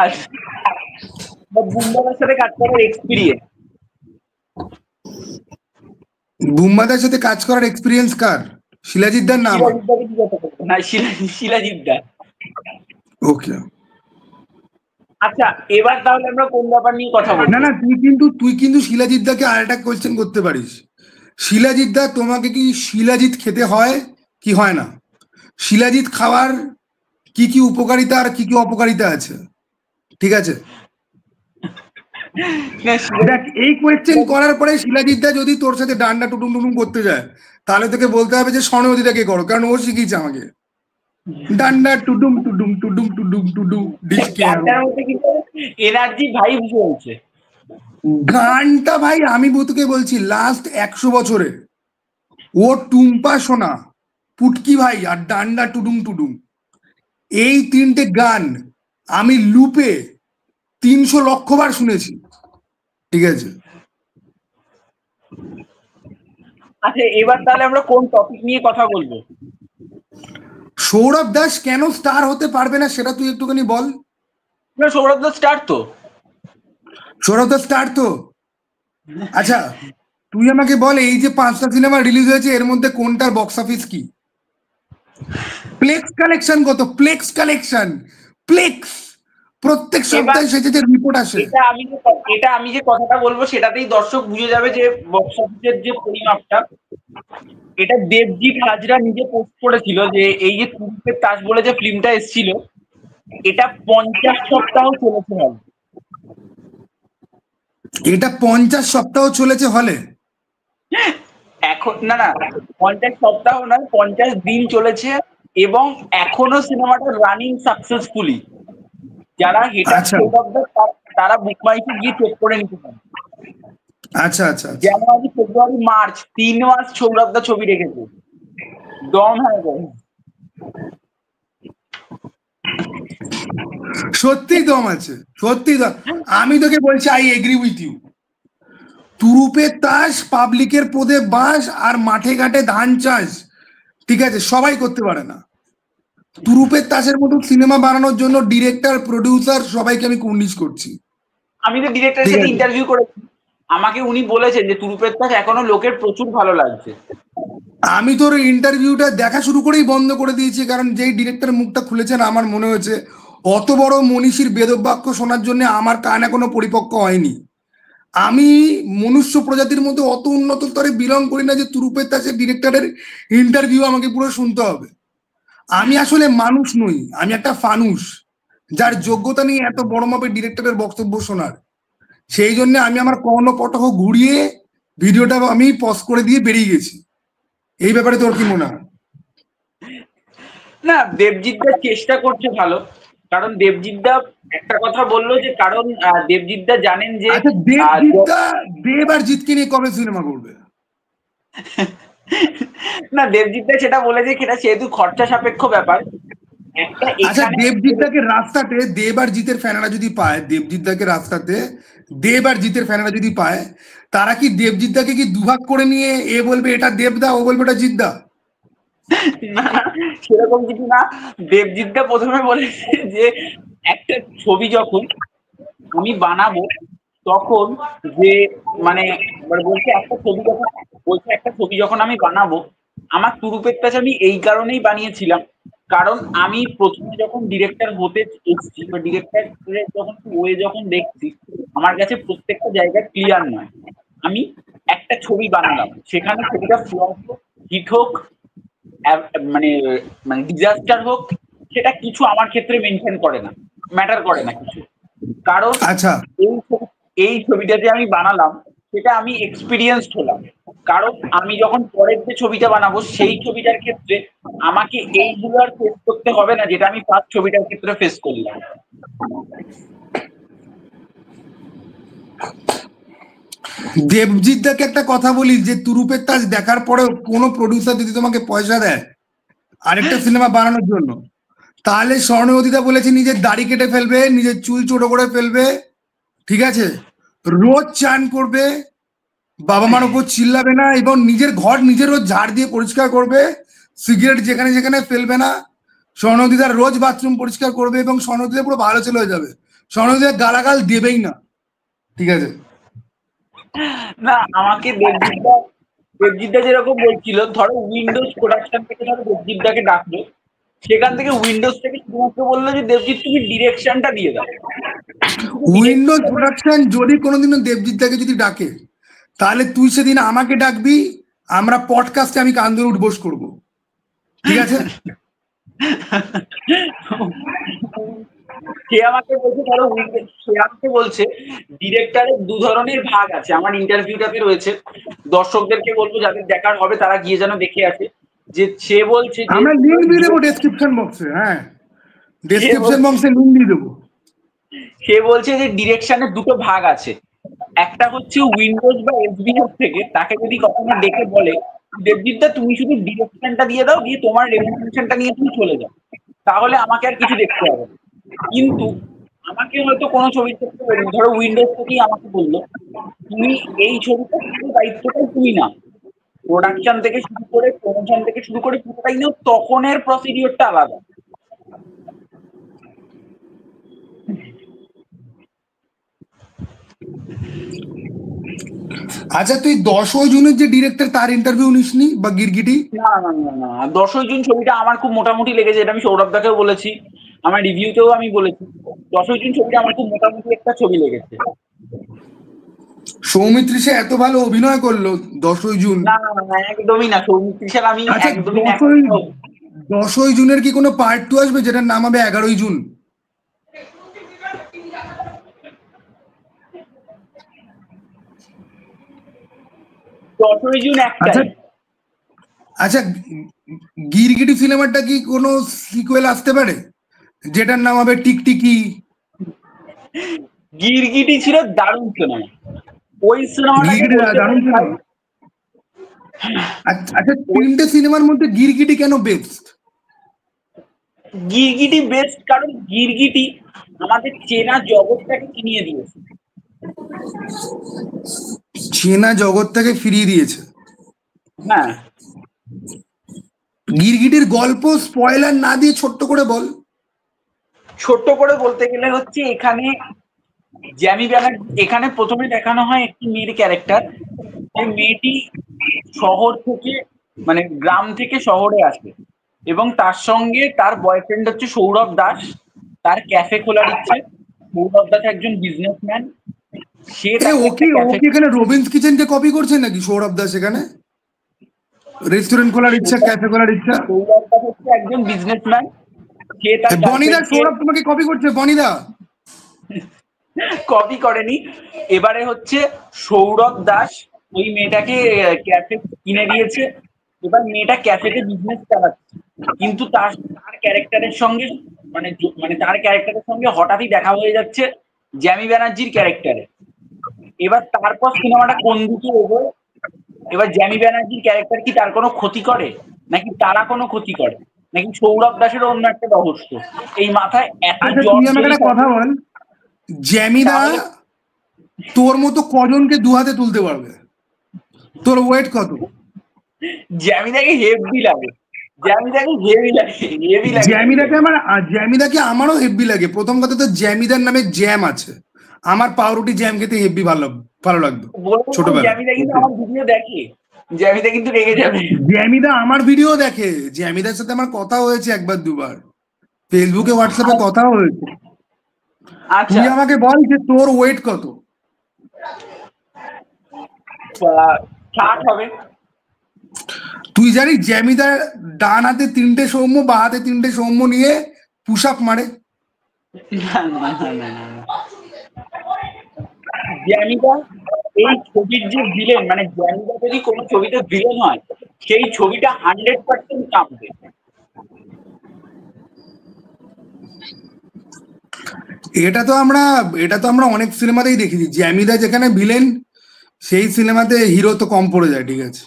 আর বুমবাদার সাথে কাজ করার এক্সপিরিয়েন্স। বুম্বাদার সাথে কাজ করার এক্সপিরিয়েন্স কার? শিলাজিৎদার নাম? না, শিলাজিৎদা। ওকে, আচ্ছা, এবার তাহলে আমরা কোন ব্যাপার নিয়ে কথা বলবো? না তুই কিন্তু শিলাজিৎদাকে আর একটা কোয়েশ্চেন করতে পারিস। শিলাজিৎদা, তোমাকে কি শিলাজিৎ খেতে হয় কি হয় না? শিলাজিৎ খাওয়ার কি কি উপকারিতা আর কি কি অপকারিতা আছে? ঠিক আছে, দেখ এই কোয়েশ্চেন করার পরে শিলাজিৎদা যদি তোর সাথে ডান্ডা টুটুম টুটুম করতে যায়, তাহলে তোকে বলতে হবে যে স্বর্ণবতীটাকে করো, কারণ ও শিখিয়েছে আমাকে ডান্ডা টুডুম টুডুম টুডুম টুডুম টুডুম ডিস্কে। এনার্জি ভাইব চলছে গানটা ভাই, আমি তোকে বলছি লাস্ট 100 বছরে ও টুম্পা সোনা, পুটকি ভাই আর ডান্ডা টুডুম টুডুম, এই তিনটে গান আমি লুপে 300 লক্ষ বার শুনেছি, ঠিক আছে। আচ্ছা, এবার তাহলে আমরা কোন টপিক নিয়ে কথা বলবো? সৌরভ দাস কেন স্টার হতে পারবে না সেটা তুই একটুখানি বল। না, সৌরভ দাস স্টার তো। সৌরভ দাস স্টার তো? আচ্ছা, তুই আমাকে বল, এই যে 5টা সিনেমা রিলিজ হয়েছে এর মধ্যে কোনটার বক্স অফিস কি? প্লেক্স কালেকশন কত? প্লেক্স কালেকশন, প্লেক্স প্রত্যেক সপ্তাহে সেটা যে রিপোর্ট আসে। এটা আমি যে কথাটা বলবো সেটাতেই দর্শক বুঝে যাবে যে বক্স অফিসের যে পরিমাপটা। এটা দেবজিৎ হাজরা নিজে পোস্ট করেছিল যে এই যে তুরুপের তাস বলে যে ফিল্মটা এসেছিল, এটা 50 সপ্তাহ চলেছে হলে। এটা 50 সপ্তাহ চলেছে হলে? এখন না 50 সপ্তাহ নয়, 50 দিন চলেছে, এবং এখনো সিনেমাটা রানিং সাকসেসফুলি। যারা হেটার তারা বুকমাইতে গিয়ে চেক করে নিতে পারে। আচ্ছা আচ্ছা। জানুয়ারি, ফেব্রুয়ারি, মার্চ 3 মাস সৌরভদা ছবি রেখেছে। দম হয়ে গেছে, সত্যি দম আছে, সত্যি দম। আমি তোকে বলছি, আই এগ্রি উইথ ইউ। তুরুপের তাস, পাবলিকের পদে বাস, আর মাঠে ঘাটে ধান চাষ, ঠিক আছে, সবাই করতে পারে না। তুরুপের তাসের মতো সিনেমা বানানোর জন্য ডিরেক্টর, প্রডিউসার সবাইকে আমি কুর্নিশ করছি। আমি তো ডিরেক্টরের সাথে ইন্টারভিউ করেছি, আমাকে উনি বলেছেন যে তুরুপের তাস এখনো লোকের প্রচুর ভালো লাগছে। আমি তোর ইন্টারভিউটা দেখা শুরু করেই বন্ধ করে দিয়েছি, কারণ যেই ডিরেক্টর মুখটা খুলেছেন আমার মনে হয়েছে অত বড় মনীষীর বেদবাক্য শোনার জন্য আমার কান এখনো পরিপক্ক হয়নি। আমি মনুষ্য প্রজাতির মধ্যে অত উন্নত স্তরে বিলং করি না যে তুরুপের তাসের ডিরেক্টরের ইন্টারভিউ আমাকে পুরো শুনতে হবে। আমি আসলে মানুষ নই, আমি একটা ফানুষ যার যোগ্যতা নেই এত বড় মাপের ডিরেক্টরের বক্তব্য শোনার। সেই জন্য আমি আমার কর্ণপটহ ঘুরিয়ে ভিডিওটা আমি পজ করে দিয়ে বেরিয়ে গেছি। এই ব্যাপারে তোর কি মনে হয়? না, দেবজিৎদা চেষ্টা করছে ভালো, কারণ দেবজিৎদা একটা কথা বললো যে কারণ দেবজিৎদা জানেন যে দেব আর জিৎকে নিয়ে কবে সিনেমা করবে? না, দেবজিৎদা সেটা বলে যে সেটা যেহেতু খরচা সাপেক্ষ ব্যাপার। আচ্ছা, দেবজিৎদাকে রাস্তাতে দেব আর জিতের ফ্যানেরা যদি পায়, দেবজিৎদাকে রাস্তাতে দেব আর জিতের ফ্যানেরা যদি পায়, তারা কি দেবজিৎদাকে কি দুভাগ করে নিয়ে এ বলবে এটা দেবদা, ও বলবে এটা জিৎদা? না, সেরকম কিছু না। দেবজিৎদা প্রথমে বলেছে যে একটা ছবি যখন আমি বানাবো তখন যে মানে বলছে একটা ছবি যখন আমি বানাবো, আমার তুরুপের তাস আমি এই কারণেই বানিয়েছিলাম, কারণ আমি প্রথমে যখন ডিরেক্টর হতে এসেছি বা ডিরেক্টরের যখন দেখছি, আমার কাছে প্রত্যেকটা জায়গা ক্লিয়ার নয়। আমি একটা ছবি বানালাম, সেখানে ছবিটা ফ্লপ হোক, হিট হোক, মানে ডিজাস্টার হোক, সেটা কিছু আমার ক্ষেত্রে মেনশন করে না, ম্যাটার করে না কিছু। কারণ আচ্ছা, এই ছবিটা যে আমি বানালাম সেটা আমি এক্সপিরিয়েন্সড হলাম, কারণ আমি যখন পরের যে ছবিটা বানাবো সেই ছবিটার ক্ষেত্রে আমাকে এইগুলো আর ফেস করতে হবে না যেটা আমি ফার্স্ট ছবিটার ক্ষেত্রে ফেস করলাম। দেবজিৎদাকে একটা কথা বলি, যে তুরুপের তাস দেখার পরে কোনো প্রডিউসার যদি তোমাকে পয়সা দেয় আরেকটা সিনেমা বানানোর জন্য, তাহলে স্বর্ণবতীদা বলেছে নিজের দাড়ি কেটে ফেলবে, নিজের চুল ছোট করে ফেলবে, ঠিক আছে, রোজ চান করবে, বাবা মার উপর চিল্লাবে না, এবং নিজের ঘর নিজের রোজ ঝাড় দিয়ে পরিষ্কার করবে, সিগারেট যেখানে যেখানে ফেলবে না, স্বর্ণবতীদা রোজ বাথরুম পরিষ্কার করবে, এবং স্বর্ণবতীদা পুরো ভালো ছেলে হয়ে যাবে। স্বর্ণবতীদা গালাগাল দেবেই না, ঠিক আছে? না, আমাকে দেবজিৎদা যেরকম বলছিল, ধরো উইন্ডোজ প্রোডাকশন থেকে ধরো দেবজিৎদাকে ডাকলো, সেখান থেকে উইন্ডোজ থেকে শুধুমাত্র বললো যে দেবজিৎ তুমি ডিরেকশনটা দিয়ে দাও। উইন্ডোজ প্রোডাকশন যদি কোনোদিনও দেবজিৎদাকে যদি ডাকে, তাহলে তুই সেদিন আমাকে ডাকবি, আমরা পডকাস্টে আমি কান ধরে উঠবোস করবো, ঠিক আছে? সে আমাকে বলছে ডিরেক্টরের দু ধরনের ভাগ আছে। আমার ইন্টারভিউটাতে রয়েছে, দর্শকদেরকে বলবো যাদের দেখার হবে তারা গিয়ে যেন দেখে আসে। যে সে বলছে যে আমরা লিংক দিয়ে দেবো ডেসক্রিপশন বক্সে, হ্যাঁ, ডেসক্রিপশন বক্সে লিংক দিয়ে দেবো। সে বলছে যে ডিরেকশনের দুটো ভাগ আছে, একটা হচ্ছে উইন্ডোজ বা এসবিএফ থেকে তাকে যদি কখনো ডেকে বলে দেবজিৎদা তুমি শুধু ডিরেকশনটা দিয়ে দাও, দিয়ে তোমার রেমুনারেশনটা নিয়ে তুমি চলে যাও, তাহলে আমাকে আর কিছু দেখতে হবে না। কিন্তু আমাকে হয়তো কোনো ছবির ক্ষেত্রে ধরো উইন্ডোজ থেকেই আমাকে বললো তুমি এই ছবিটা পুরো দায়িত্বটাই তুমি নাও, প্রোডাকশন থেকে শুরু করে প্রমোশন থেকে শুরু করে পুরোটাই নাও, তখন এর প্রসিডিওরটা আলাদা। আচ্ছা, তুই 10 জুনের যে ডিরেক্টর তার ইন্টারভিউ নিসনি বা গিরগিটি? না না না না, 10 জুন ছবিটা আমার খুব মোটামুটি লেগেছে, এটা আমি সৌরভ দাকেও বলেছি, আমার রিভিউতেও আমি বলেছি। 10ই জুন ছবিটা আমার খুব মোটামুটি একটা ছবি লেগেছে। সৌমিত্রী সে এত ভালো অভিনয় করলো 10ই জুন। না একদমই না, সৌমিত্রী সেন আমি আচ্ছা, একদমই না। 10ই জুনের কি কোনো পার্ট 2 আসবে যেটার নাম হবে 11ই জুন? 10ই জুন একটাই। আচ্ছা আচ্ছা, গিরগিটি সিনেমাটা কি কোনো সিকুয়েল আসতে পারে যেটার নাম হবে টিকটিকি? গিরগিটি ছিল দারুণ সিনেমা, ওই সিনেমাটাকে গিরগিটি বলতে দারুণ পারি সিনেমা। আচ্ছা, তিনটে সিনেমার মধ্যে গিরগিটি কেন বেস্ট? গিরগিটি বেস্ট কারণ গিরগিটি আমাদের চেনা জগৎটাকে চিনিয়ে দিয়েছে। চেনা জগৎটাকে ফিরিয়ে দিয়েছে। হ্যাঁ, গিরগিটির গল্প স্পয়লার না দিয়ে ছোট্ট করে বল। ছোট্ট করে বলতে গেলে হচ্ছে এখানে জ্যামি ব্যানার্জি, এখানে প্রথমে দেখানো হয় একটি মেয়ের ক্যারেক্টার। যে মেয়েটি শহর থেকে মানে গ্রাম থেকে শহরে আসে এবং তার সঙ্গে তার বয়ফ্রেন্ড হচ্ছে সৌরভ দাস। তার ক্যাফে খোলার ইচ্ছে। সৌরভ দাস একজন বিজনেসম্যান, সে তাকে ও একটা কি ক্যাফে, এখানে রবিন্স কিচেনকে কপি করছে নাকি সৌরভ দাস? এখানে রেস্টুরেন্ট খোলার ইচ্ছা, ক্যাফে খোলার ইচ্ছা। সৌরভ দাস হচ্ছে একজন বিজনেসম্যান, সে তার বনিদা, গার্লফ্রেন্ডকে সৌরভ তোমাকে কপি করছে বনিদা। কপি করেনি। এবারে হচ্ছে সৌরভ দাস ওই মেয়েটাকে ক্যাফে কিনে দিয়েছে। এবার মেয়েটা ক্যাফেতে বিজনেস চালাচ্ছে, কিন্তু তার তার ক্যারেক্টারের সঙ্গে মানে তার ক্যারেক্টারের সঙ্গে হঠাৎই দেখা হয়ে যাচ্ছে জ্যামি ব্যানার্জির ক্যারেক্টারে। এবার তারপর সিনেমাটা কোন দিকে এগোয়, এবার জ্যামি ব্যানার্জির ক্যারেক্টার কি তার কোনো ক্ষতি করে, নাকি তারা কোনো ক্ষতি করে, নাকি সৌরভ দাসের অন্য একটা রহস্য, এই মাথায় এত আচ্ছা, জ্বর তুই আমাকে চড়ি একটা কথা থাকে। বল, জ্যামিদা তাহলে তোর মতো কজনকে দু হাতে তুলতে পারবে? তোর ওয়েট কত? জ্যামিদাকে হেভি লাগে, জ্যামিদাকে হেভি লাগে, হেভি লাগে জ্যামিদাকে আমারও হেভি লাগে। প্রথম কথা তো জ্যামিদার নামে জ্যাম আছে। আমার পাউরুটি জ্যাম খেতে হেভি ভালো ভালো লাগতো বলবো না, ছোটবেলায়। জ্যামিদা কিন্তু আমার ভিডিও দেখে, জ্যামিদা কিন্তু রেগে যাবে। জ্যামিদা আমার ভিডিও দেখে। জ্যামিদার সাথে আমার কথা হয়েছে একবার দুবার, ফেসবুকে হোয়াটসঅ্যাপে কথা হয়েছে। আচ্ছা, তুই আমাকে বল যে তোর ওয়েট কত? 60 হবে। তুই জানিস জ্যামিদার ডান হাতে 3টে সৌম্য, বা হাতে 3টে সৌম্য নিয়ে পুশ আপ মারে? না না না না না, জ্যামিদা এই ছবির যে ভিলেন, মানে জ্যামিদা যদি কোনো ছবিতে ভিলেন হয় সেই ছবিটা 100% কাঁপবে। এটা তো আমরা অনেক সিনেমাতেই দেখেছি, জ্যামিদা যেখানে ভিলেন সেই সিনেমাতে হিরো তো কম পড়ে যায়। ঠিক আছে,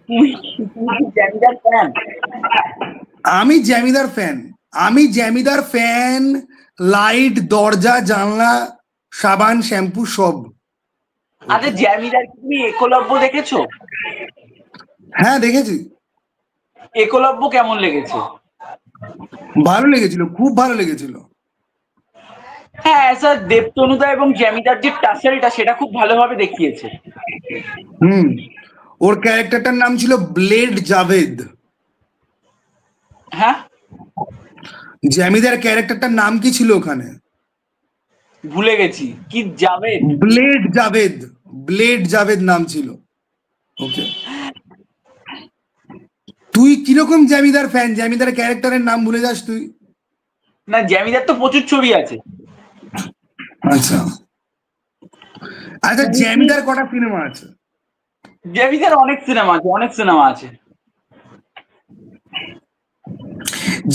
তুই তুই কি জ্যামিদার ফ্যান? আমি জ্যামিদার ফ্যান। লাইট, দরজা, জানলা, সাবান, শ্যাম্পু সব। আচ্ছা, জ্যামিদার কি তুমি একলব্য দেখেছো? হ্যাঁ দেখেছি, একলব্য কেমন লেগেছে? ভালো লেগেছিল, খুব ভালো লেগেছিল। হ্যাঁ স্যার, দেবতনুদা এবং জ্যামিদার যে টাসেলটা সেটা খুব ভালোভাবে দেখিয়েছে। হুম, ওর ক্যারেক্টারটার নাম ছিল ব্লেড জাভেদ। হ্যাঁ, জ্যামিদার ক্যারেক্টারটার নাম কি ছিল ওখানে? ভুলে গেছি, কি জাভেদ। ব্লেড জাভেদ, ব্লেড জাভেদ নাম ছিল। ওকে, তুই কিরকম জ্যামিদার ফ্যান? জ্যামিদার ক্যারেক্টারের নাম ভুলে যাস তুই? না, জ্যামিদার তো প্রচুর ছবি আছে। আচ্ছা আচ্ছা, জ্যামিদার কটা সিনেমা আছে? জ্যামিদার অনেক সিনেমা আছে, অনেক সিনেমা আছে।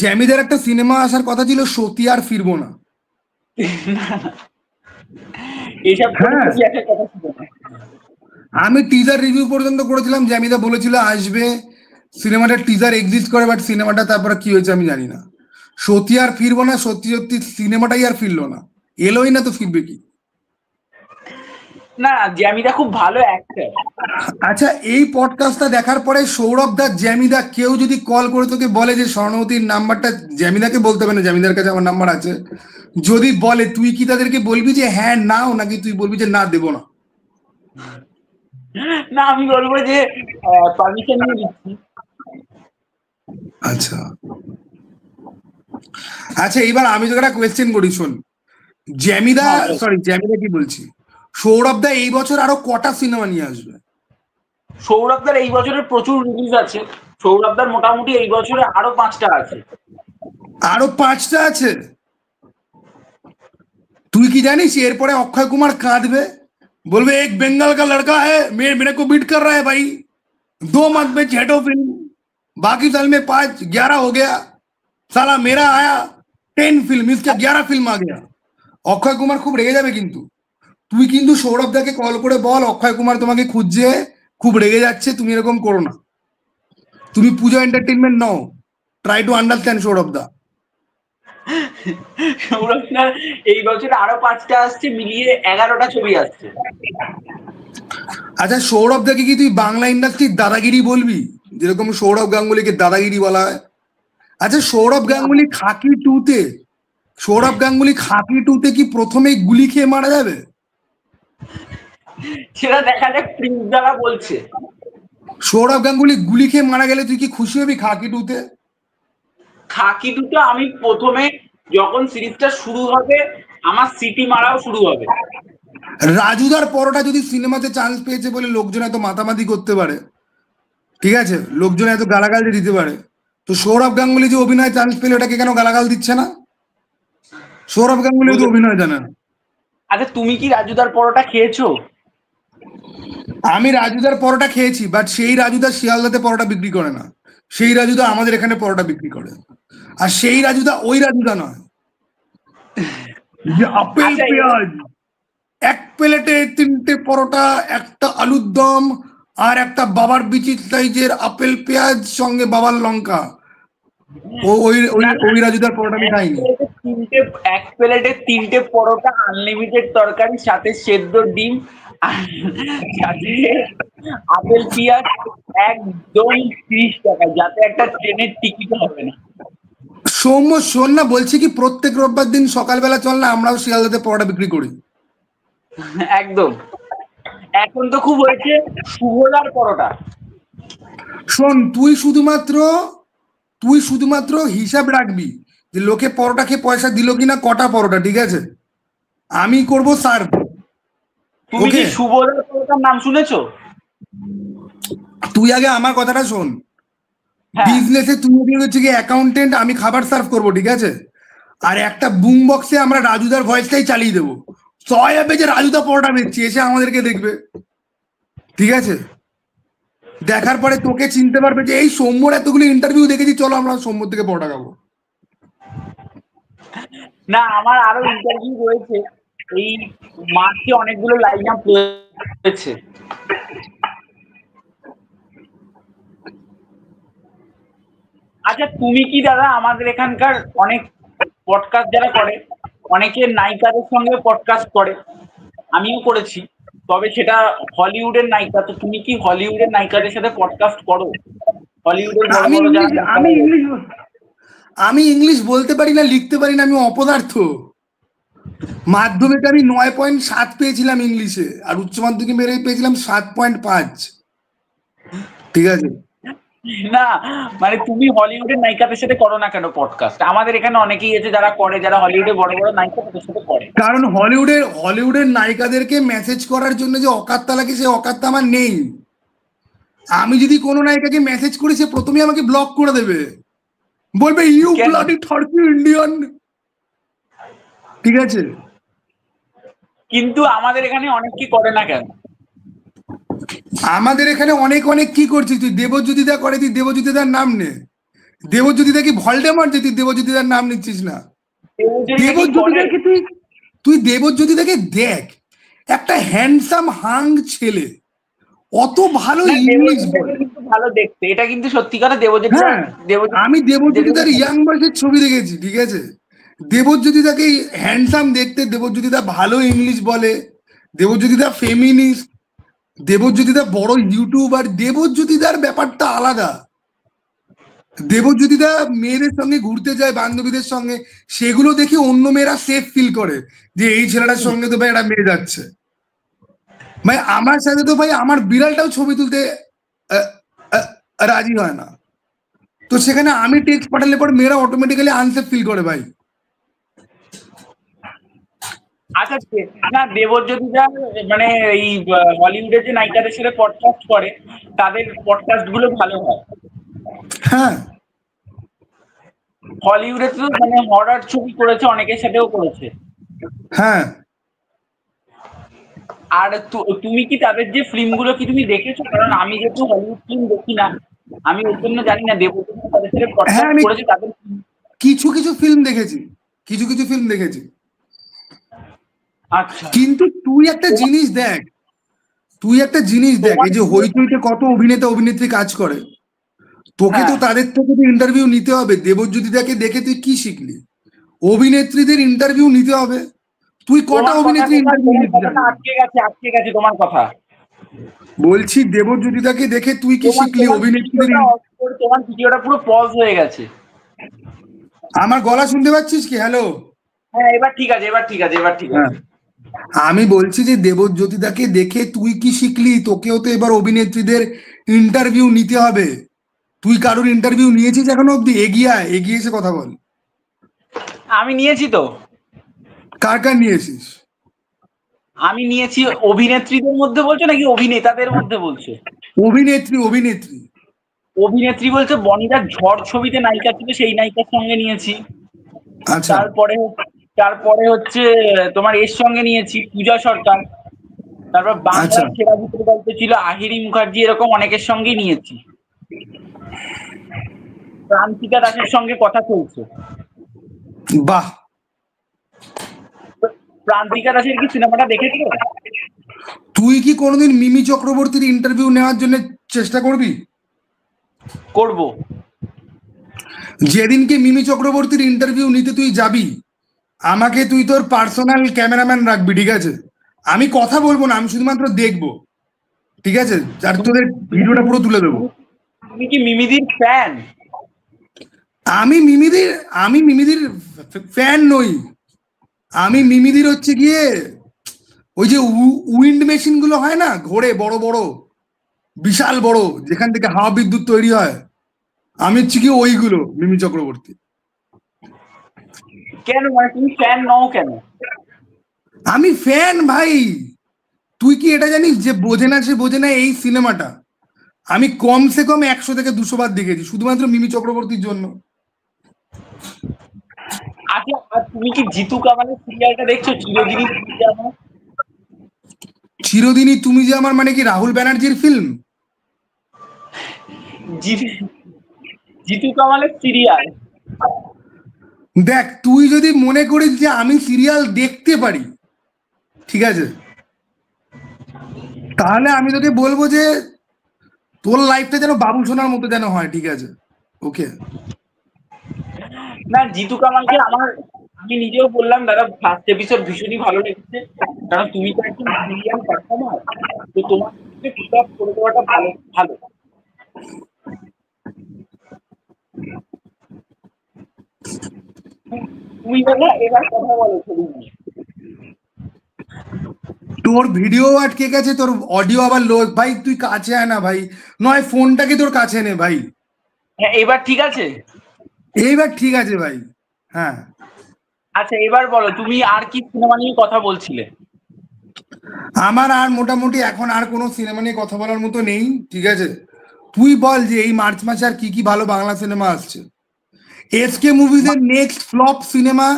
জ্যামিদার একটা সিনেমা আসার কথা ছিল, সতী আর ফিরবো না। এইসব কোনো হ্যাঁ, ছবি আসার কথা ছিল না। আমি টিজার রিভিউ পর্যন্ত করেছিলাম, জ্যামিদা বলেছিল আসবে, সিনেমাটার টিজার এক্সিস্ট করে, বাট সিনেমাটা তারপরে কি হয়েছে আমি জানি না। সতী আর ফিরবো না, সত্যি সত্যি সিনেমাটাই আর ফিরলো না, এলোই না, তো ফিরবে কি? না, জ্যামিদা খুব ভালো অ্যাক্টর। আচ্ছা, এই পডকাস্টটা দেখার পরে সৌরভ দা, জ্যামিদা কেউ যদি কল করে তোকে বলে যে স্বর্ণবতীর নাম্বারটা, জ্যামিদাকে বলতে হবে না, জ্যামিদার কাছে আমার নাম্বার আছে, যদি বলে তুই কি তাদেরকে বলবি যে হ্যাঁ নাও, নাকি তুই বলবি যে না দেবো না? না, আমি বলবো যে পারমিশন নিয়ে দিচ্ছি। আচ্ছা, আচ্ছা এইবার আমি তোকে একটা কোয়েশ্চেন করি, শোন। জ্যামিদা, সরি জ্যামিদা কি বলছি, সৌরভ দা এই বছর আরো কটা সিনেমা নিয়ে আসবে? সৌরভদার এই বছরের প্রচুর রিলিজ আছে। সৌরভদার মোটামুটি এই বছরে আরো 5টা আছে। আরো 5টা আছে? তুই কি জানিস এরপরে অক্ষয় কুমার কাঁদবে, বলবে এক বেঙ্গল কা লড়কা হ্যায় মেরে কো বিট কর রা হ্যায় ভাই, 2 मंथ में 6 फिल्म, बाकी साल में 5-11 हो गया, साला मेरा आया 10 फिल्म, इसका 11 फिल्म आ गया। অক্ষয় কুমার খুব রেগে যাবে কিন্তু। তুই কিন্তু সৌরভ দাকে কল করে বল অক্ষয় কুমার তোমাকে খুঁজছে, খুব রেগে যাচ্ছে, তুমি এরকম করো না। তুমি পূজা এন্টারটেইনমেন্ট নাও, try to understand Sourav da. সৌরভদার এই বছরে আরো 5টা আসছে, মিলিয়ে 11টা ছবি আসছে। আচ্ছা সৌরভ দাকে কি তুই বাংলা ইন্ডাস্ট্রির দাদাগিরি বলবি, যেরকম সৌরভ গাঙ্গুলিকে দাদাগিরি বলা হয়? আচ্ছা সৌরভ গাঙ্গুলি খাকি টুতে, সৌরভ গাঙ্গুলি খাকি টুতে কি প্রথমেই গুলি খেয়ে মারা যাবে? সেটা দেখা যাক, প্রিন্স দ্বারা বলছে। সৌরভ গাঙ্গুলি গুলি খেয়ে মারা গেলে তুই কি খুশি হবি খাকি টুতে? খাকি দুটো আমি প্রথমে যখন সিরিজটা শুরু হবে আমার সিটি মারাও শুরু হবে। রাজুদার পরোটা যদি সিনেমাতে চান্স পেয়েছে বলে লোকজন এত মাতামাতি করতে পারে, ঠিক আছে, লোকজন এত গালাগাল দিতে পারে, তো সৌরভ গাঙ্গুলি যে অভিনয় চান্স পেলে ওটাকে কেন গালাগাল দিচ্ছে না? সৌরভ গাঙ্গুলি তো অভিনয় জানে না। আচ্ছা তুমি কি রাজুদার পরোটা খেয়েছো? আমি রাজুদার পরোটা খেয়েছি, বাট সেই রাজুদা শিয়ালদাতে পরোটা বিক্রি করে না, সেই রাজুদা আমাদের এখানে পরোটা বিক্রি করে। আর সেই রাজুদা ওই রাজুদা নয় যে আপেল পেঁয়াজ, এক প্লেটে 3টে পরোটা, একটা আলুর দম, আর একটা বাবার বিচির সাইজের আপেল পেঁয়াজ সঙ্গে বাবার লঙ্কা, ওই রাজুদার পরোটা আমি খাইনি। এক প্লেটে 3টে পরোটা, আনলিমিটেড তরকারি, সাথে সেদ্ধ ডিম, সাথে আপেল পেঁয়াজ, একদম 30 টাকা, যাতে একটা ট্রেনের টিকিট হবে না। সৌম্য শোন না, বলছি কি প্রত্যেক রোববার দিন সকালবেলা চল না, আমরাও শিয়ালদাতে পরোটা বিক্রি করি। একদম। এখন তো খুব হয়েছে শুভদার পরোটা। শোন তুই শুধুমাত্র হিসাব রাখবি যে লোকে পরোটা খেয়ে পয়সা দিল কিনা, কটা পরোটা, ঠিক আছে? আমি করব সার্ভ। তুমি কি শুভদার পরোটার নাম শুনেছো? তুই আগে আমার কথাটা শোন। বিজনেসে তুমি হচ্ছে কি অ্যাকাউন্টেন্ট, আমি খাবার সার্ভ করবো, ঠিক আছে? আর একটা বুম বক্সে আমরা রাজুদার ভয়েসটাই চালিয়ে দেবো, সবাই ভাবে যে রাজুদা পরোটা বেচছি, এসে আমাদেরকে দেখবে, ঠিক আছে? দেখার পরে তোকে চিনতে পারবে যে এই সৌম্যর এতগুলো ইন্টারভিউ দেখেছি, চলো আমরা সৌম্যর থেকে পরোটা খাবো। না, আমার আরো ইন্টারভিউ রয়েছে, এই মার্চে অনেকগুলো লাইন আপ রয়েছে। আচ্ছা তুমি কি দাদা আমাদের এখানকার অনেক পডকাস্ট যারা করে, অনেকে নায়িকাদের সঙ্গে পডকাস্ট করে, আমিও করেছি, তবে সেটা হলিউডের নায়িকা। তো তুমি কি হলিউডের নায়িকাদের সাথে পডকাস্ট করো? হলিউডের আমি ইংলিশ বলতে পারি না, লিখতে পারি না, আমি অপদার্থ। মাধ্যমিকে আমি 9.7 পেয়েছিলাম ইংলিশে, আর উচ্চ মাধ্যমিকে মেরে পেয়েছিলাম 7.5, ঠিক আছে? না মানে তুমি হলিউডের নায়িকাদের সাথে করো না কেন পডকাস্ট? আমাদের এখানে অনেকেই আছে যারা করে, যারা হলিউডে বড় বড় নায়িকাদের সাথে করে। কারণ হলিউডের নায়িকাদেরকে মেসেজ করার জন্য যে অকাত্তা লাগে, সে অকাত্তা আমার নেই। আমি যদি কোনো নায়িকাকে মেসেজ করি, সে প্রথমেই আমাকে ব্লক করে দেবে, বলবে ইউ ব্লাডি টার্কি ইন্ডিয়ান, ঠিক আছে? কিন্তু আমাদের এখানে অনেক কি করে না কেন? আমাদের এখানে অনেক কি করছিস তুই? দেবজ্যোতিদা করে, তুই দেবজ্যোতিদার নাম নে। দেবজ্যোতিদা কি ভলডেমর্ট যে তুই দেবজ্যোতিদার নাম নিচ্ছিস না? দেবজ্যোতিদাকে তুই দেবজ্যোতিদাকে দেখ, একটা হ্যান্ডসাম হাং ছেলে, অত ভালো ইংলিশ বলে, ভালো দেখতে, এটা কিন্তু সত্যি কথা। দেবজ্যোতি, আমি দেবজ্যোতিদার ইয়াং বয়সের ছবি দেখেছি, ঠিক আছে? দেবজ্যোতিদাকে হ্যান্ডসাম দেখতে, দেবজ্যোতিদা ভালো ইংলিশ বলে, দেবজ্যোতিদা ফেমিনিস্ট, দেবজ্যোতিদা বড় ইউটিউবার, দেবজ্যোতিদার ব্যাপারটা আলাদা। দেবজ্যোতিদা মেয়েদের সঙ্গে ঘুরতে যায়, বান্ধবীদের সঙ্গে, সেগুলো দেখে অন্য মেয়েরা সেফ ফিল করে যে এই ছেলেটার সঙ্গে তো ভাই একটা মেয়ে যাচ্ছে। ভাই আমার সাথে তো ভাই আমার বিড়ালটাও ছবি তুলতে রাজি হয় না। তো সেখানে আমি টেক্সট পাঠালে পর মেয়েরা অটোমেটিক্যালি আনসেফ ফিল করে ভাই। আচ্ছা না, দেবজ্যোতিরা মানে এই হলিউডের যে নায়িকাদের সাথে পডকাস্ট করে, তাদের পডকাস্ট গুলো ভালো হয়। হ্যাঁ, হলিউডে তো মানে হরর ছবি করেছে, অনেকের সাথেও করেছে। হ্যাঁ। আর তুমি কি তাদের যে ফিল্ম গুলো কি তুমি দেখেছো? কারণ আমি যেহেতু হলিউড ফিল্ম দেখি না, আমি ওর জন্য জানি না দেবজ্যোতি তাদের সাথে পডকাস্ট করেছে তাদের। কিছু কিছু ফিল্ম দেখেছি, কিছু কিছু ফিল্ম দেখেছি। আচ্ছা, কিন্তু তুই একটা জিনিস দেখ, এই যে হইচইতে কত অভিনেতা অভিনেত্রী কাজ করে, তোকে তো তাদের থেকে ইন্টারভিউ নিতে হবে। দেবজ্যোতিটাকে দেখে তুই কি শিখলি? অভিনেত্রীদের ইন্টারভিউ নিতে হবে। তুই কটা অভিনেত্রী ইন্টারভিউ নিতে যাবি? আটকে গেছে তোমার কথা। বলছি দেবজ্যোতিটাকে দেখে তুই কি শিখলি? অভিনেত্রীদের তোমার ভিডিওটা পুরো পজ হয়ে গেছে। আমার গলা শুনতে পাচ্ছিস কি? হ্যালো। হ্যাঁ, এবার ঠিক আছে, এবার ঠিক আছে, এবার ঠিক আছে। আমি বলছি যে দেবজ্যোতিটাকে দেখে তুই কি শিখলি? তোকেও তো এবার অভিনেত্রীদের ইন্টারভিউ নিতে হবে। তুই কারোর ইন্টারভিউ নিয়েছিস এখনো অব্দি? এগিয়ে এসে কথা বল। আমি নিয়েছি তো। কার কার নিয়েছিস? আমি নিয়েছি। অভিনেত্রীদের মধ্যে বলছো নাকি অভিনেতাদের মধ্যে বলছো? অভিনেত্রী। অভিনেত্রী বলছে বনিদার ঝড় ছবিতে নায়িকা ছিল, সেই নায়িকার সঙ্গে নিয়েছি। আচ্ছা। তারপরে হচ্ছে তোমার এর সঙ্গে নিয়েছি পূজা সরকার। তারপর বাংলার সেরা ভূতের গল্প ছিল আহিরি মুখার্জি, এরকম অনেকের সঙ্গেই নিয়েছি। প্রান্তিকা দাসের সঙ্গে কথা চলছে। বাহ। প্রান্তিকা দাসের কি সিনেমাটা দেখেছো? তুই কি কোনোদিন মিমি চক্রবর্তীর ইন্টারভিউ নেওয়ার জন্য চেষ্টা করবি? করব। যেদিনকে মিমি চক্রবর্তীর ইন্টারভিউ নিতে তুই যাবি, আমাকে তুই তোর পার্সোনাল ক্যামেরাম্যান রাখবি, ঠিক আছে? আমি কথা বলবো না, আমি শুধুমাত্র দেখবো, ঠিক আছে? আর তোদের ভিডিওটা পুরো তুলে দেবো। তুমি কি মিমিদির ফ্যান? আমি মিমিদির ফ্যান নই। আমি মিমিদির হচ্ছে গিয়ে ওই যে উইন্ড মেশিন গুলো হয় না, ঘোরে বড় বড়, বিশাল বড়, যেখান থেকে হাওয়া বিদ্যুৎ তৈরি হয়, আমি হচ্ছে কি ওইগুলো মিমি চক্রবর্তী। কেন, মানে তুমি ফ্যান নও কেন? আমি ফ্যান ভাই। তুই কি এটা জানিস যে বোঝে না সে বোঝে না এই সিনেমাটা আমি কমসে কম 100 থেকে 200 বার দেখেছি শুধুমাত্র মিমি চক্রবর্তীর জন্য। আচ্ছা, আর তুমি কি জিতু কামালের সিরিয়ালটা দেখছো, চিরদিনই তুমি যে আমার? চিরদিনই তুমি যে আমার মানে কি রাহুল ব্যানার্জির ফিল্ম? জিতু কামালের সিরিয়াল দেখ, তুই যদি মনে করিস যে আমি সিরিয়াল দেখতে পারি, ঠিক আছে, তাহলে আমি তোকে বলবো যে তোর লাইফটা যেন বাবু সোনার মতো যেন হয়, ঠিক আছে? ওকে না, জিতু কামালকে আমি নিজেও বললাম দাদা, ফার্স্ট এপিসোড ভীষণই ভালো লেগেছে, কারণ তুমি তো একজন ব্রিলিয়ান্ট পারফর্মার, তো তোমার পিক আপ করে দেওয়াটা ভালো ভালো। তুমি দাদা এবার কথা বলো ছবি নিয়ে। তোর ভিডিও আটকে গেছে, তোর অডিও আবার লো। ভাই তুই কাছে আয় না ভাই, নয় ফোনটাকে তোর কাছে নে ভাই। হ্যাঁ, এবার ঠিক আছে? এইবার ঠিক আছে ভাই। হ্যাঁ, আচ্ছা, এবার বলো তুমি আর কি সিনেমা নিয়ে কথা বলছিলে? আমার আর মোটামুটি এখন আর কোনো সিনেমা নিয়ে কথা বলার মতো নেই, ঠিক আছে? তুই বল যে এই মার্চ মাসে আর কি কি ভালো বাংলা সিনেমা আসছে। এসকে মুভিজের নেক্সট ফ্লপ সিনেমা,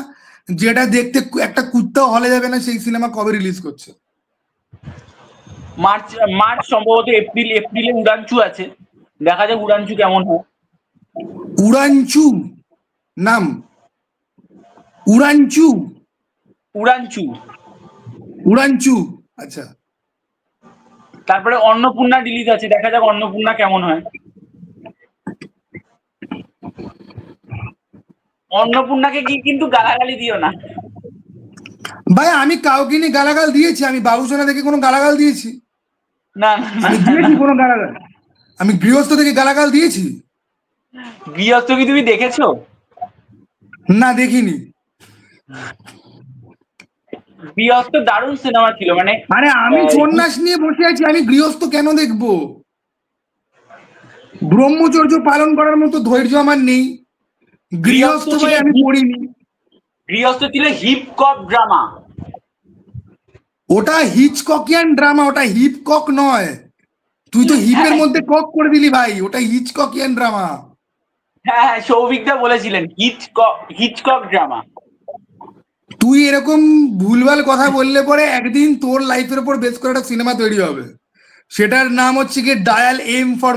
যেটা দেখতে একটা কুত্তাও হলে যাবে না, সেই সিনেমা কবে রিলিজ করছে? মার্চ সম্ভবত এপ্রিলে উড়ানচু আছে, দেখা যাক উড়ানচু কেমন হয়। উড়ানচু নাম? উড়ানচু উড়ানচু, আচ্ছা। তারপরে অন্নপূর্ণা রিলিজ আছে, দেখা যাক অন্নপূর্ণা কেমন হয়। অন্নপূর্ণাকে কি কিন্তু গালাগালি দিও না ভাই। আমি কাউকে নিয়ে গালাগাল দিয়েছি? আমি বাবুসোনা দেখে কোনো গালাগাল দিয়েছি? না, আমি দিয়েছি কোনো গালাগাল? আমি গৃহস্থ থেকে গালাগাল দিয়েছি? গৃহস্থ কি তুমি দেখেছো? না, দেখিনি। গৃহস্থ দারুণ সিনেমা ছিল, মানে আরে আমি সন্ন্যাস নিয়ে বসে আছি, আমি গৃহস্থ কেন দেখবো? ব্রহ্মচর্য পালন করার মতো ধৈর্য আমার নেই। গৃহস্থ ভাই আমি পড়িনি। গৃহস্থ ছিল হিপকপ ড্রামা। ওটা হিচককিয়ান ড্রামা, ওটা হিপকক নয়। তুই তো হিপের মধ্যে কক করে দিলি ভাই, ওটা হিচককিয়ান ড্রামা। হ্যাঁ হ্যাঁ, সৌভিকদা বলেছিলেন হিচকক ড্রামা। তুই এরকম ভুলভাল কথা বললে পরে একদিন তোর লাইফের উপর বেস করে একটা সিনেমা তৈরি হবে, সেটার নাম হচ্ছে কি ডায়াল এম ফর